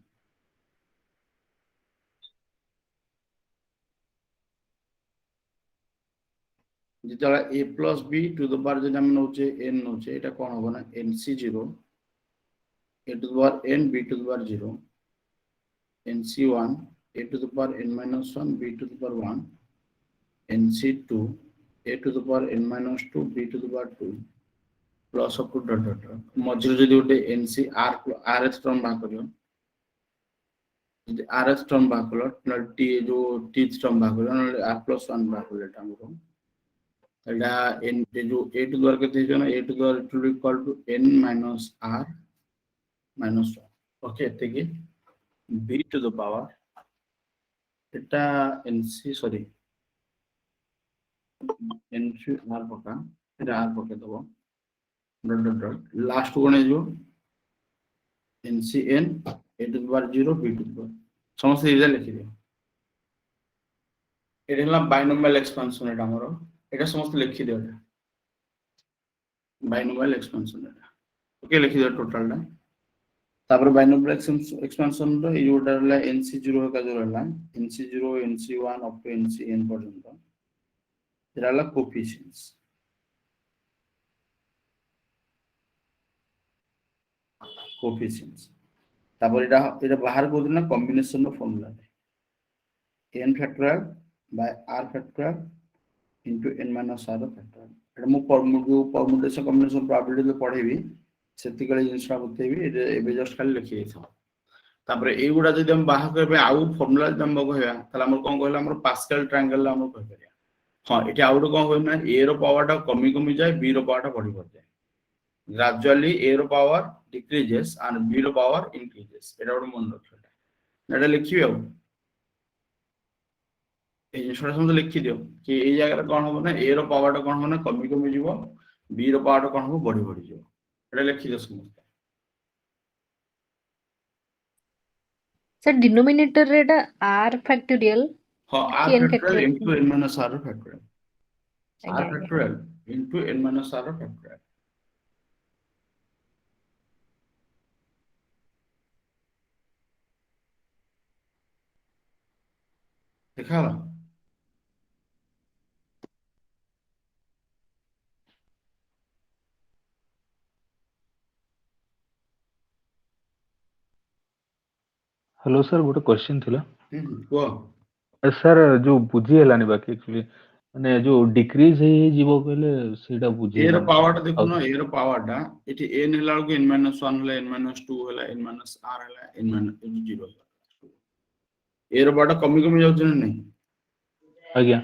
जितला a + b to the power जे हम नोचे n नोचे एटा कोन होबो ना nc0 a to the power n b to the power 0 nc1 a to the power n - 1 b to the power 1 nc2 a to the power n - 2 b to the power 2 plus up to dot dot मझिर जदी ओटे nc r rs term बा करियो जदी rs term बा कलो t जो t term बा कलो r + 1 बा कलो एटा हमरो एटा n जो a टू द्वारा केते जना a टू द्वारा it will be equal to n - r - 1 okay एते के b टू द पावर एटा nc सॉरी nc r पका एटा r पके दबो डॉट डॉट डॉट लास्ट कोने जो ncn a to the power 0 b to the power समस्त इजा लिखि दियो एटा बाइनोमियल एक्सपेंशन एटा हमरो एटा समस्त लिखि दियो एटा बाइनोमियल एक्सपेंशन एटा ओके लिखि दियो टोटल टा तापर बाइनोमियल एक्सपेंशन रो ए जोटा हला nc0 का जो हला nc0 nc1 up to ncn पर्यंत एटा हला कोएफिशिएंट्स तापर एटा बाहर को ना combination of formula n factorial by r factorial into n - r factorial एटा मु परमुटेशन कॉम्बिनेशन प्रोबेबिलिटी तो पढेबी सेतिकले जिंसरा बतेबी एबे जस्ट खाली लिखि देथो तापर एगुडा जदि हम बाहा करबे आउ फार्मूला जदि हम कहया ताले हमर कोन कहला हमर पास्कल ट्रायंगल हम कह परिया हां एठी आउट कोन होय ना ए रो पावर टा कमी कमी जाए बी रो पावर टा बढ़ी बढ़ जाए ग्रेजुअली ए रो पावर डिक्रीजेस एंड बी रो पावर इंक्रीजेस एटा ओड मन रखियो एटा लिखियो ए जिनसटा समझ लिखि दियो कि ए जगह कोन हो ना ए रो पावर टा कोन हो ना कमी कमी जीवो बी रो पावर टा कोन हो बढ़ी बढ़ी जीवो एटा लिखि दियो समझ सर डिनोमिनेटर रे एटा r फैक्टोरियल हां r n factorial factorial into n minus r factorial r आगे आगे factorial into n minus r factorial देखा हेलो सर गोटे क्वेश्चन थिला को सर जो बुझी हेलानी बाकी एक्चुअली माने जो डिक्रीज हे जीवो कहले सेटा बुझी ए रो हेलानी पावर टा देखो ना ए रो पावर टा एठी n हला को n माइनस 1 हला n माइनस 2 हला n माइनस r हला n माइनस 0 ए रो पावर टा कमी कमी जाउ ना नहीं आज्ञा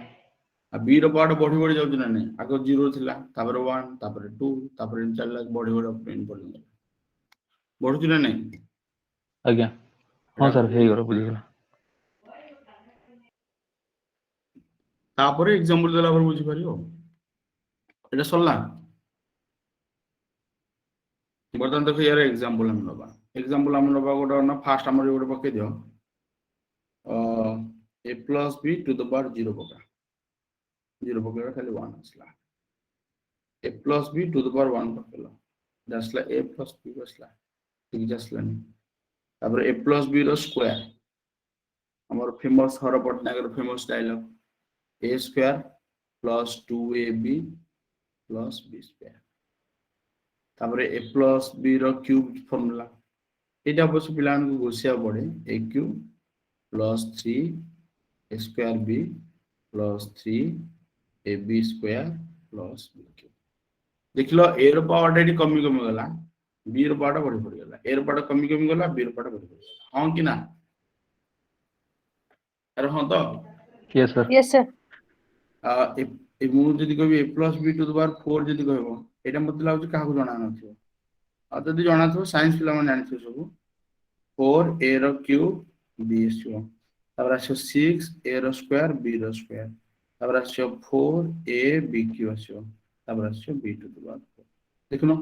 आ बी रो पावर टा बढ़ी बढ़ी जाउ ना नहीं आगो 0 थिला तापर 1 तापर 2 तापर इन चलला बढ़ी बढ़ी अप इन बढ़ी बढ़ु ना नहीं आज्ञा हां सर हे गरो बुझी गेला तापर एग्जांपल देला पर बुझी परियो एटा सल्ला बर्तन देखो यार एग्जांपल हम नबा गोटा ना फास्ट हमर गोटे पके दियो a plus b to the power 0 पका 0 पके खाली 1 असला a plus b to the power 1 पकेला दसला a plus b बसला ठीक जसला नहीं तापर a plus b रो स्क्वायर हमर फेमस हर पटनागर famous dialogue a square plus 2ab plus b square तापर a plus b रो क्यूब फार्मूला एटा अवश्य पिलान को गोसिया पड़े a cube plus 3 a square b plus 3 ab square plus b cube देखलो a रो पावर टा कमी कमी गला b रो पावर बढ़ी बढ़ी गला a रो पावर कमी कमी गला b रो पावर बढ़ी बढ़ी गला हां कि ना अरे हां तो यस सर यस सर ए मु जदी कहबी a plus b to the power 4 जदी कहबो एटा मत लागु काहा को जणा नथियो आ जदी जणा थो साइंस पिला मन जानि सब 4 a रो क्यूब b आछो तापर आछो 6 a रो स्क्वायर b रो स्क्वायर तापर आछो 4 a b क्यूब आछो तापर आछो b to the power 4 देखनो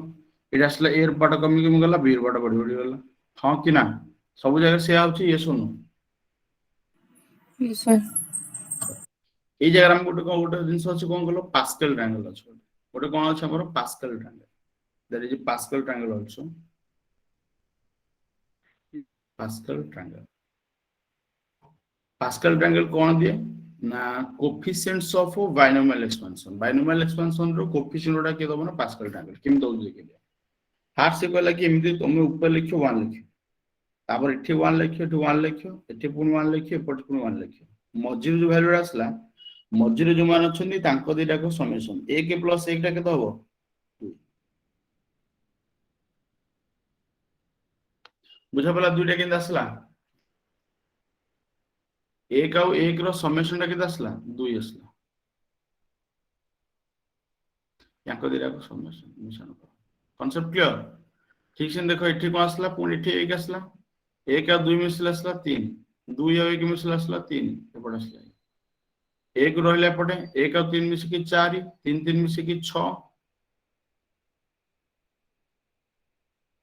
एटा असला a रो पार्ट कमी गला b रो पार्ट बढ़ी बढ़ी गला हां कि ना सब जगह से आउची ये सुनो यस सर ए जगह हम गोटे जिंस अछि कोन गलो पास्कल ट्रायंगल अछि गोटे कोन अछि हमर Pascal triangle that is Pascal triangle also Pascal triangle कोन दिए ना कोफिशिएंट्स ऑफ बाइनोमियल एक्सपेंशन रो कोफिशिएंट ओडा के दबो ना पास्कल ट्रायंगल किम दउ जे के हाफ से कहला कि एमदी तुम ऊपर लिखियो 1 लिखियो तापर एठी 1 लिखियो एठी 1 लिखियो एठी पुन 1 लिखियो एपट पुन 1 लिखियो मझिर जो वैल्यू आसला मझिर जो मान अछंदी तांको दिटा को समेशन 1 + 1 टा के दबो 2 बुझा पला दुइटा केन आसला 1 और 1 रो समेशन टा के आसला 2 आसला याको दिटा को समेशन मिशन कांसेप्ट क्लियर ठीक से देखो एठी को आसला पुनी एठी 1 आसला 1 और 2 मिसला आसला 3 2 और 1 मिसला आसला 3 एपट आसला 1 रहले एपटे 1 और 3 मिसी की 4 3 3 मिसी की 6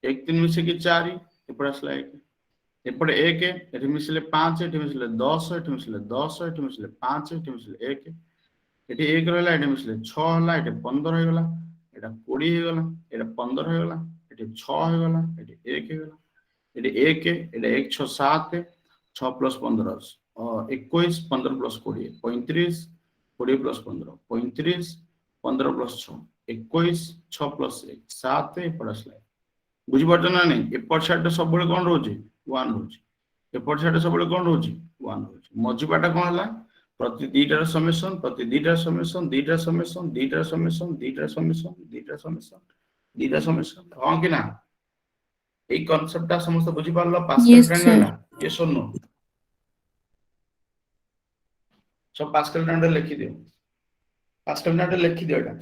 1 3 मिसी की 4 एपट आसला 1 एपटे 1 एठी मिसले 5 एठी मिसले 10 एठी मिसले 10 एठी मिसले 5 एठी मिसले 1 एठी 1 रहला एठी मिसले 6 हला एठी 15 हो गला एटा 20 हो गला एटा 15 हो गला एठी 6 हो गला एठी 1 हो गला एटी 1 एटा 1 6 7 6 + 15 और 21 15 + 20 35 20 + 15 35 15 + 6 21 6 + 1 7 पड़सला बुझी पड़छ ना नहीं एपट साइड सब बळे कोन रहउची 1 रहउची एपट साइड सब बळे कोन रहउची 1 रहउची मझिपाटा कोन हला प्रति दीटार समेशन प्रति दीटार समेशन दीटार समेशन दीटार समेशन दीटार समेशन दीटार समेशन दीटार समेशन हां कि ना এই কনসেপ্টটা সমস্ত বুঝি পারলো পাস্কাল Yes, ট্রায়াঙ্গেল sir. লা ইয়েস অর নো সব পাস্কাল ট্রায়াঙ্গেল লিখি দিও পাস্কাল ট্রায়াঙ্গেল লিখি দিও এটা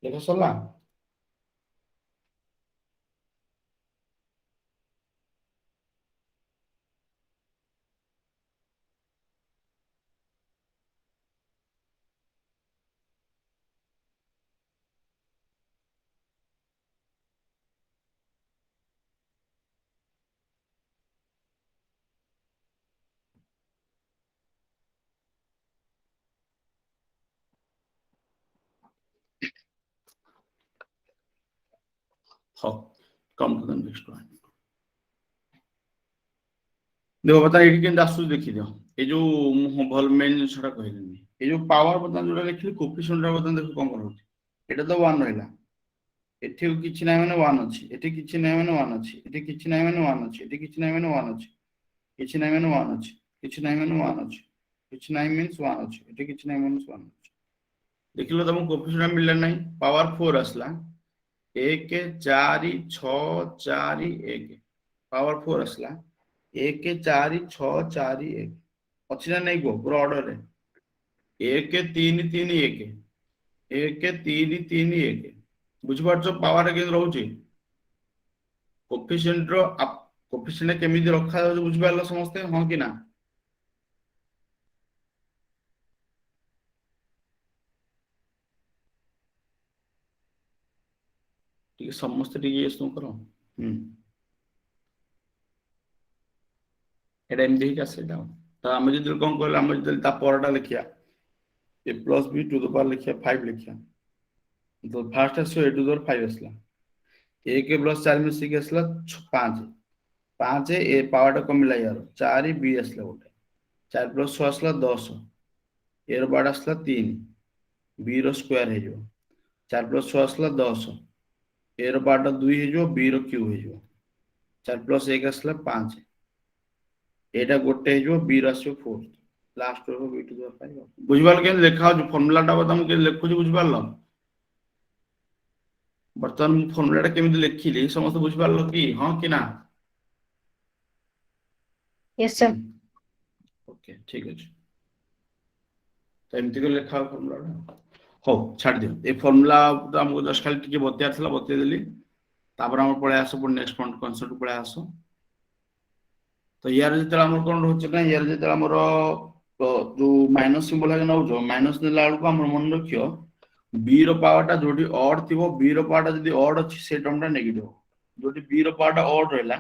লেখা সরলা हो come to the next one देखो बता एठी केन आसु देखि दियो ए जो मु भल मेन जिनसटा कहलेनी ए जो पावर बटन जोटा लिखली कोफिशिएंट बटन देखो कोन करउछ एटा तो 1 रहला एठी किछि नै माने 1 अछि एठी किछि नै माने 1 अछि एठी किछि नै माने 1 अछि एठी किछि नै माने 1 अछि किछि नै माने 1 अछि किछि नै माने 1 अछि किछि नै मींस 1 अछि एठी किछि नै मींस 1 अछि देखिलो तुम कोफिशिएंट मिलला नै पावर 4 असला 1 4 6 4 1 पावर 4 असला 1 4 6 4 1 अच्छी ना नहीं गो पूरा ऑर्डर है 1 3 3 1 1 3 3 1 बुझिपारछ पावर के रहउची कोफिशिएंट रो कोफिशिएंट केमिति रखा जाउ बुझिपारला समस्ते हां कि ना ठीक समस्त ठीक यस नो करो एटा एमडी का सेटा तो हम जदि कोन कहला हम जदि ता परटा लिखिया a plus b to the power लिखिया 5 लिखिया तो फर्स्ट आसो a to the power 5 असला 1 प्लस 4 मिसी के असला 5 5 ए पावर टा कमिला यार 4 बी असला गोटे 4 प्लस 6 असला 10 ए रो पावर असला 3 बी रो स्क्वायर हे जो 4 प्लस 6 असला 10 ए रो पावर टा 2 हे जो बी रो क्यूब हे जो 4 प्लस 1 असला 5 एटा गोटे हे जो बी रो आसो 4 लास्ट रो बी टू द 5 बुझबाल के लिखा जो फार्मूला टा बता हम के लिखु जी बुझबाल बर्तमान मु फार्मूला टा केमिति लिखिली समस्त बुझबाल कि हां कि ना Yes, sir. ओके ठीक अछि तो एमती को लिखा फार्मूला टा हो छाड़ दियो ए फार्मूला तो हमको जस्ट खाली टिके बतिया थला बतिया देली तापर हम पळे आसो पर नेक्स्ट पॉइंट कांसेप्ट पळे आसो तो यार जेतला हमर कोन रहछ ना यार जेतला हमर जो माइनस सिंबल है ना जो माइनस नेला वाला को हमर मन रखियो बी रो पावर टा जोडी ऑड थिबो बी रो पावर टा जदी ऑड अछि से टर्म टा नेगेटिव जोडी बी रो पावर टा ऑड रहला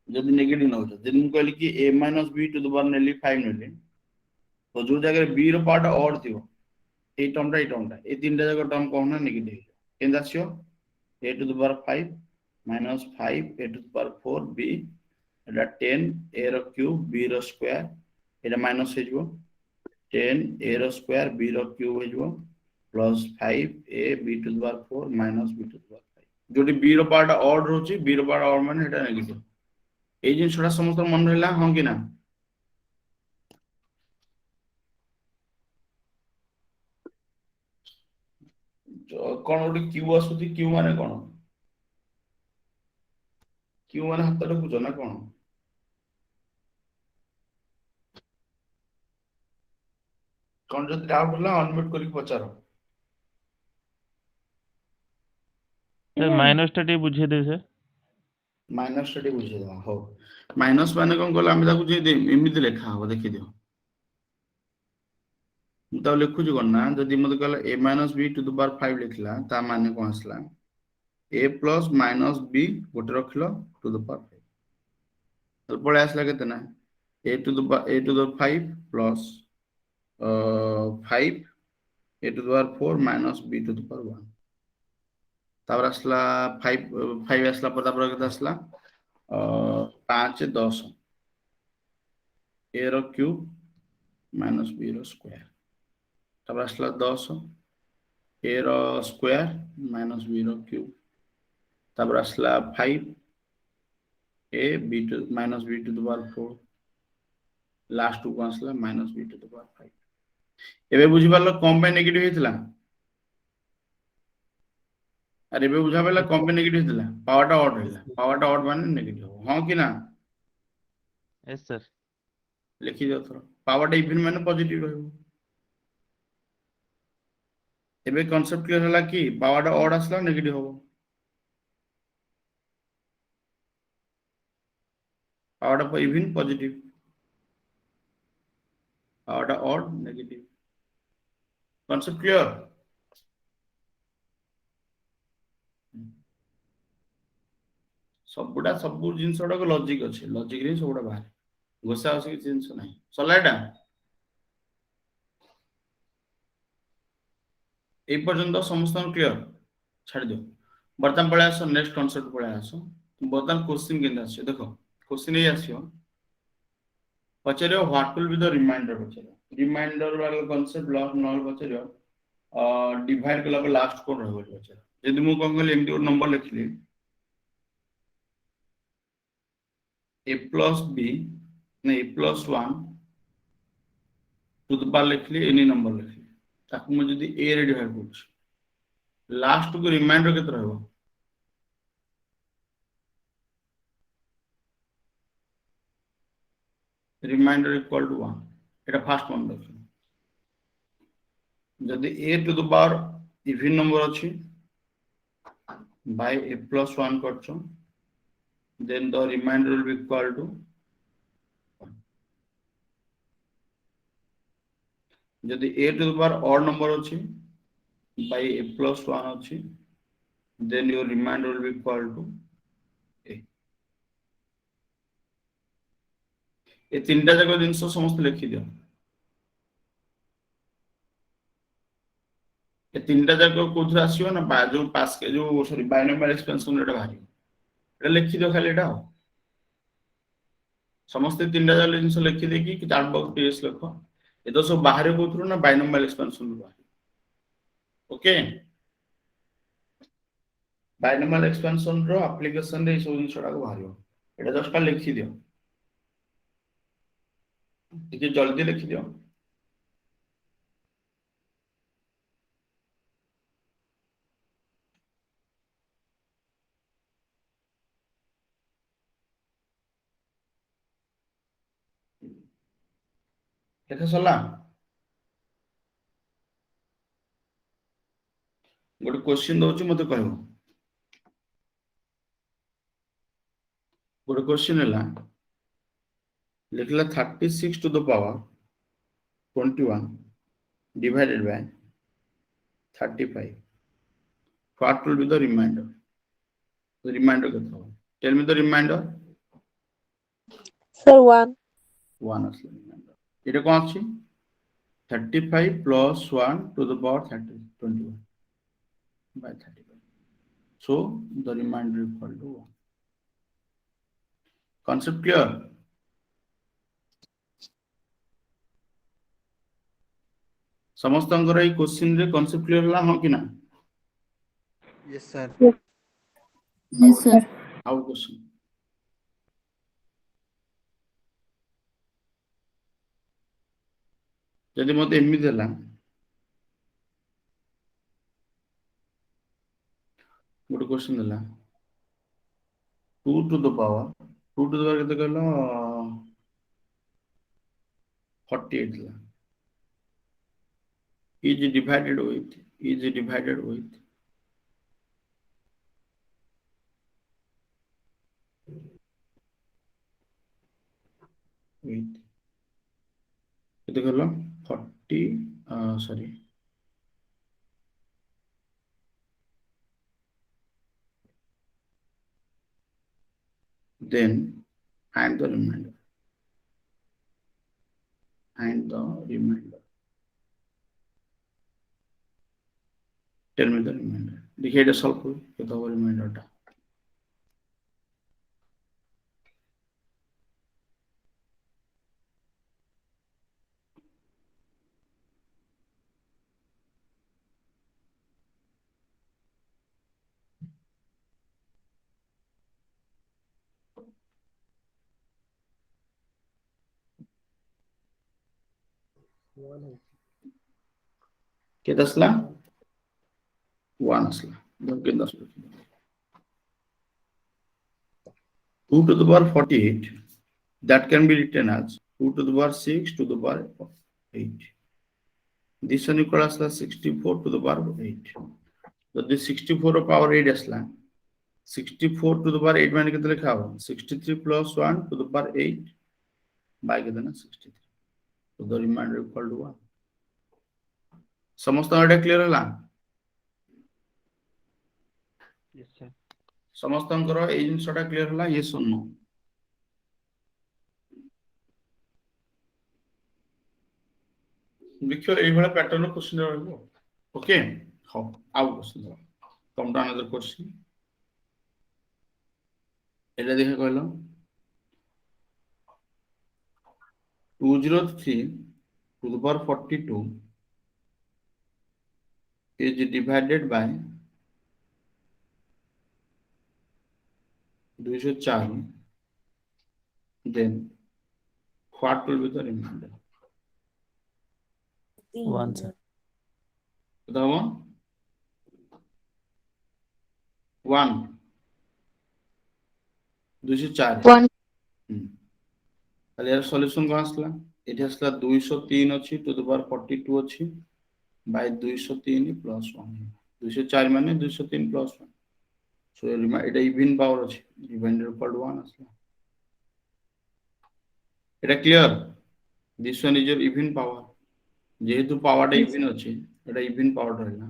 जदी नेगेटिव न हो जदी हम कहली कि a - b to the power नेली 5 नेली तो जो जगह बी रो पावर टा ऑड थिबो ए टर्म टा ए तीनटा जगह टर्म कोन ना नेगेटिव केन दासियो a to the power 5 - 5 a to the power 4 b एटा 10 a रो क्यूब b रो स्क्वायर एटा माइनस हे जो 10 a रो स्क्वायर b रो क्यूब हे जो plus 5 a b to the power 4 minus b to the power 5 जोटी b रो पावर टा ऑड रहउची b रो पावर ऑड माने एटा नेगेटिव ए जिन छोटा समस्त मन रहला हां कि ना जो कोन ओडी क्यू आसुती क्यू माने कोन क्यू माने हाथ टा बुझो ना कोन कोन जो डाउट होला अनम्यूट करी पचारो सर माइनस टा टे बुझे दे सर माइनस टा बुझे दवा हो माइनस माने कोन कहला हम ताकू जे एमिति लेखा हो देखि दियो तो लिखु जो ना जदी मते कहला a - b to the power 5 लिखला ता माने कोन आसला a प्लस माइनस b गोटे रखलो टू द पावर 5 तो पळे आसला केते ना a to the 5 plus 5 a to the power 4 minus b to the power 1 तापर आसला 5 आसला पर तापर केते आसला 5 10 a रो क्यूब माइनस b रो स्क्वायर तापर आसला 10 a रो स्क्वायर माइनस b रो क्यूब तापर आसला 5 a b to minus b to the power 4 last को आसला minus b to the power 5 एबे बुझी पारलो कम पे नेगेटिव हेतला अरे एबे बुझा पाला कम पे नेगेटिव हेतला पावरटा ऑड माने नेगेटिव हो हां कि ना यस सर लिखि दियो थरो पावरटा इवन माने पॉजिटिव रहबो एबे कांसेप्ट क्लियर होला कि पावरटा ऑड आसला नेगेटिव हो पावरटा इवन पॉजिटिव पावरटा ऑड नेगेटिव कांसेप्ट क्लियर सबुडा सब जिंस गुडा लॉजिक अच्छे लॉजिक रे सबुडा बाहर घोषा आसी जिंस नहीं सलाइडा ए पर्यंत समस्त क्लियर छाड़ दियो बर्तन पळे आसो नेक्स्ट कांसेप्ट पळे आसो बर्तन क्वेश्चन केनता आसो देखो क्वेश्चन ए आसियो पचरियो what will be the remainder पचरियो रिमाइंडर वाला कांसेप्ट लॉस नॉल पचरियो डिवाइड कला लास्ट कोन रहबो पचरियो यदि मु कोन कहली एमटी नंबर लिखली a plus b नहीं a plus 1 to the power लिखली एनी नंबर लिखली ताकू मु जदी a रे डिवाइड करूछ लास्ट को रिमाइंडर केते रहबो reminder equal to 1 Etah first one देखो जदी a to the power even number अछि बाय a plus 1 करछो then the remainder will be equal to 1. यदि a to the power odd number अछि by a plus 1 अछि then your remainder will be equal to a ए तीनटा जगह जिंस समस्त लिखि दियो ए तीनटा जगह कोथरा आसीयो ना बाजू पास के जो सॉरी बाइनोमियल एक्सपेंशन रेट बाहरी एटा लिखि दियो खाली एटा समस्त तीनटा जगह जिंस लिखि दे कि चार्ट बॉक्स टीएस लिखो ए तो सब बाहर कोथरो ना बाइनोमियल एक्सपेंशन बाहरी ओके बाइनोमियल एक्सपेंशन रो एप्लीकेशन रे सब जिंसटा को बाहरियो एटा जस्ट लिखि दियो ଟିକେ ଜल्ଦି ଲେଖି ଦିଅ ଲେଖା ସରିଲା ଗୋଟେ क्वेश्चन ଦଉଛି ମତେ କହିବ ଗୋଟେ क्वेश्चन ହେଲା लिखला 36 to the power 21 divided by 35 what will be the remainder केतना हो tell me the remainder sir 1 1 असले remainder एटा कोन अछि 35 plus 1 to the power 30 21 by 35 so the remainder equal to 1 concept clear समस्त ए क्वेश्चन रे कांसेप्ट क्लियर होला हां कि ना यस सर यस सर आउ क्वेश्चन जदि मते एमि देला गुड क्वेश्चन देला 2 to the power केते कहलो 48 देला is divided with केते कहलो 40 sorry then and the remainder tell me the remainder देखिए এটা সলভ করুন কত হবে রিমাইন্ডারটা वन है কেটা আসলা 1 আসলা ধরকে 10 2 to the power 48 that can be written as 2 to the power 6 to the power 8 this one equal আসলা 64 to the power 8 so this 64 of power 8 আসলা 64 to the power 8 মানে কেতে লেখা হবে 63 plus 1 to the power 8 by কেতে না 63 so the remainder equal to 1 সমস্ত এটা ক্লিয়ার হলা Yes, sir. ସମସ୍ତଙ୍କର ଏଇ ଜିନିଷଟା କ୍ଲିୟର ହେଲା ଇଏ ଶୂନ ଦେଖିବ ଏଇଭଳିଆ ପ୍ୟାଟର୍ନ କ୍ୱେଶ୍ଚିନ ରହିବ ଓକେ ହଉ ଆଉ କ୍ୱେଶ୍ଚିନ ତମଟା ଆନଦର କ୍ୱେଶ୍ଚିନ এটা দেখে କହିଲ 203 to the power 42 is divided by 204 then what will be the remainder One, sir. কত হবে 1 204 1 তাহলে এর সলিউশন কোন আসলা এটা আসলা 203 ଅଛି টু the power 42 ଅଛି বাই 203 প্লাস 1 204 মানে 203 প্লাস 1 সো এটা ইভেন পাওয়ার আছে রিমাইন্ডার ইকুয়াল টু 1 আসলা এটা clear this one is your even power যেহেতু পাওয়ারটা ইভেন আছে এটা ইভেন পাওয়ার রইলা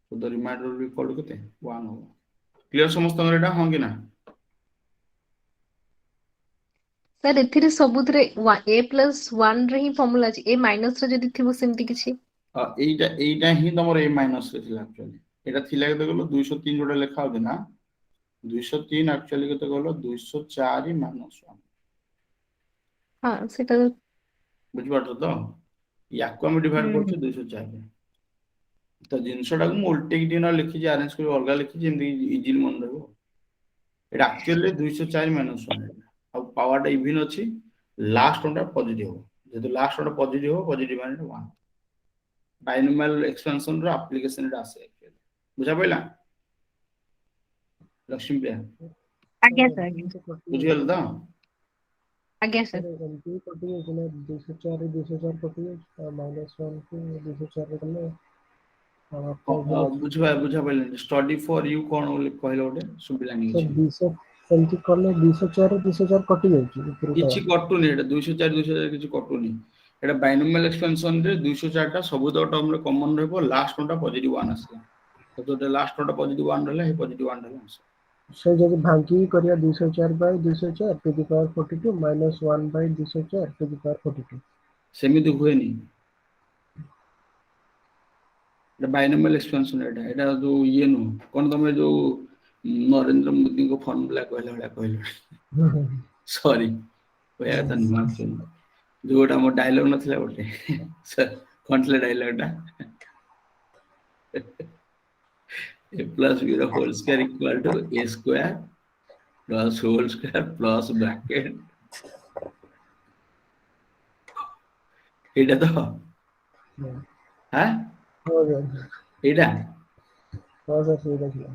so the remainder will be equal to কেতে 1 হবে ক্লিয়ার ସମସ୍ତଙ୍କର এটা ହଁ କି ନା ସାର୍ ଏଥିରେ ସବୁଥିରେ a ପ୍ଲସ୍ 1 ରେ ହିଁ ଫର୍ମୁଲା ଅଛି a ମାଇନସ ରେ ଯଦି ଥିବ ସେମିତି କିଛି এইটা ହିଁ ତମର a ମାଇନସ ରେ ଥିଲା ଆକ୍ଚୁଆଲି এটা ଥିଲା କେତେ କହିଲ 203 ଯୋଉଟା ଲେଖା ହଉଛି ନା 203 ଆକ୍ଚୁଆଲି କେତେ କହିଲ 204 ମାଇନସ 1 ହଁ ସେଟା ବୁଝିପାରୁଛ ତ ୟାକୁ ଆମେ ଡିଭାଇଡ କରୁଛେ 204 ତ ଜିନିଷଟାକୁ ମୁଁ ଓଲଟେକି ଟିକେ ନା ଲେଖିଛି ଆରେଞ୍ଜ କରି ଅଲଗା ଲେଖିଛି ଯେମିତି ଇଜିଲି ମନେ ରହିବ এটা ଆକ୍ଚୁଆଲି 204 ମାଇନସ 1 ଆଉ ପାୱାରଟା ଇଭିନ ଅଛି ଲାଷ୍ଟ ଟା ପଜିଟିଭ ହବ ଯେହେତୁ ଲାଷ୍ଟ ଟା ପଜିଟିଭ ହବ ପଜିଟିଭ ମାନେ 1 ବାଇନୋମିଆଲ ଏକ୍ସପାନ୍ସନ ର ଆପ୍ଲିକେସନ ଟା ଆସେ ଆକ୍ଚୁଆଲି ବୁଝା ପଇଲା ଲକ୍ଷ୍ମୀପ୍ରିୟା ଆଜ୍ଞା ସାର୍ ଆଜ୍ଞା ବୁଝିଗଲ ତ ଆଜ୍ଞା सर ସାର୍ एमपी कटी है ना 204 कटी है -1 को 204 करले और आपका इधर ବୁଝା ପଇଲାନି ଷ୍ଟଡି ଫର ୟୁ କଣ ବୋଲି କହିଲ ଗୋଟେ ଶୁଭିଲାନି सर କିଛି 200 एमपी करले 204 कटी जाଉଛି ଉପରଟା କିଛି କଟୁନି ଏଟା 204 କିଛି କଟୁନି ଏଟା ବାଇନୋମିଆଲ ଏକ୍ସପାନ୍ସନ ରେ 204 ଟା ସବୁ ତକ ଟର୍ମ ରେ କମନ ରହିବ ଲାଷ୍ଟ ଟା ପଜିଟିଭ 1 ଆସିଲା ତ ଯୋଉଟା ଲାଷ୍ଟ ଟା ପଜିଟିଭ 1 ରହିଲା हे ପଜିଟିଭ 1 ରହିଲା आंसर सर जब भागी करिया 204 by 204 to the power 42 -1 by 204 to the power 42 ସେମିତି ହୁଏନି এটা ବାଇନୋମିଆଲ ଏକ୍ସପାନ୍ସନ ଏଟା ଯୋଉ ଇଏ ନୁହଁ କଣ ତମେ ଯୋଉ ନରେନ୍ଦ୍ର ମୋଦୀଙ୍କ ଫର୍ମୁଲା କହିଲା ଭଳିଆ କହିଲ ସରି କହିବା କଥା ନୁହଁ ଆକ୍ଚୁଆଲି ଯୋଉଟା ମୋ ଡାଇଲଗ ନଥିଲା ଗୋଟେ କଣ ଥିଲା ଡାଇଲଗ ଟା a plus b ର whole square equal to a square plus whole square plus bracket এইটা তো হ্যাঁ हो गया এইটা हाँ सर सही रखिए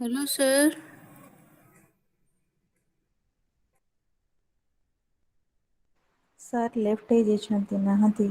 हेलो सर। ସାର୍ ଲେଫ୍ଟ ହେଇଯାଇଛନ୍ତି ନାହାନ୍ତି।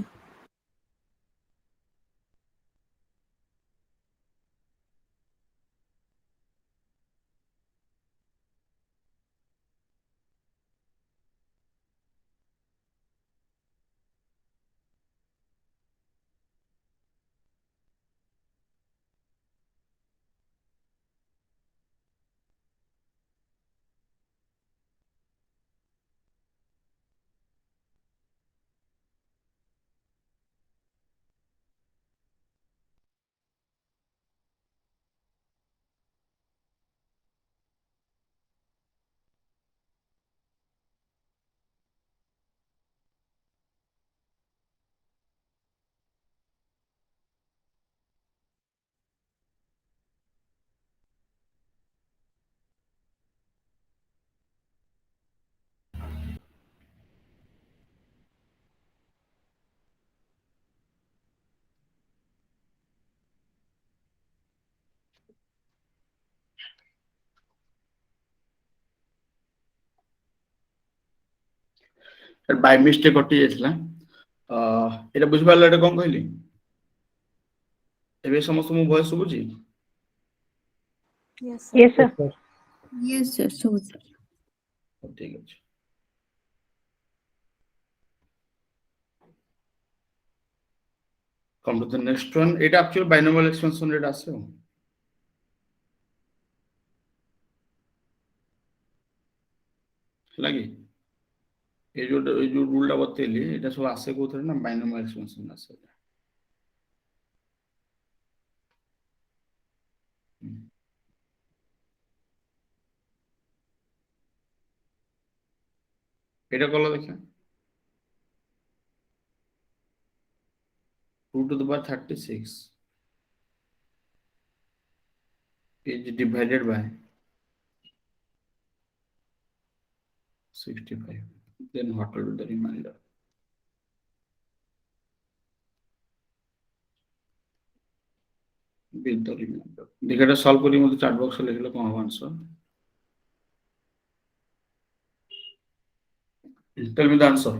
ବାଇ ମିଷ୍ଟେକ୍ କଟି ଯାଇଥିଲା। ଏଇଟା ବୁଝିପାରିଲ ଏଇଟା କଣ କହିଲି? ଏବେ ସମସ୍ତଙ୍କୁ ଭଏସ ଶୁଭୁଛି? Yes, sir. यस सर सुबह। ଠିକ ଅଛି। Come to the next one. এটা actually binomial expansion rate আছে। ହେଲା କି এই ଯୋଉ ରୁଲ ଟା ବତେଇଲି ଏଟା ସବୁ ଆସେ କୋଉଥିରେ ନା binomial expansion ଆସେ। এটা কল ଦେଖିଆ 2 to the power 36 is divided by 65. Then what will be the remainder? With the remainder. देखा सॉल्व करी मुझे चैट बॉक्स में लिख लो कौन answer. Tell me the answer.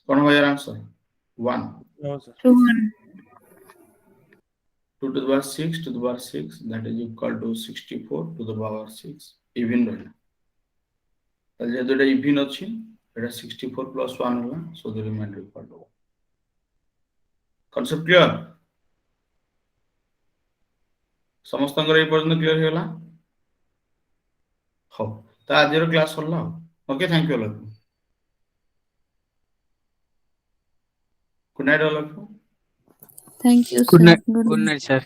कौन हो यार answer? 1 No, sir. 2 2 to the power 6 to the power 6 that is equal to 64 to the power 6 even रहना। ताले जो এটা even ଅଛି এটা 64 plus 1 होला so the remainder equal to 1। concept clear? ସମସ୍ତଙ୍କର এই পর্যন্ত ক্লিয়ার ହେଇଗଲା? ହଉ ତ ଆଜିର କ୍ଲାସ ସରିଲା। Okay thank you all of you. Good night all of you. Thank you good sir. Night sir.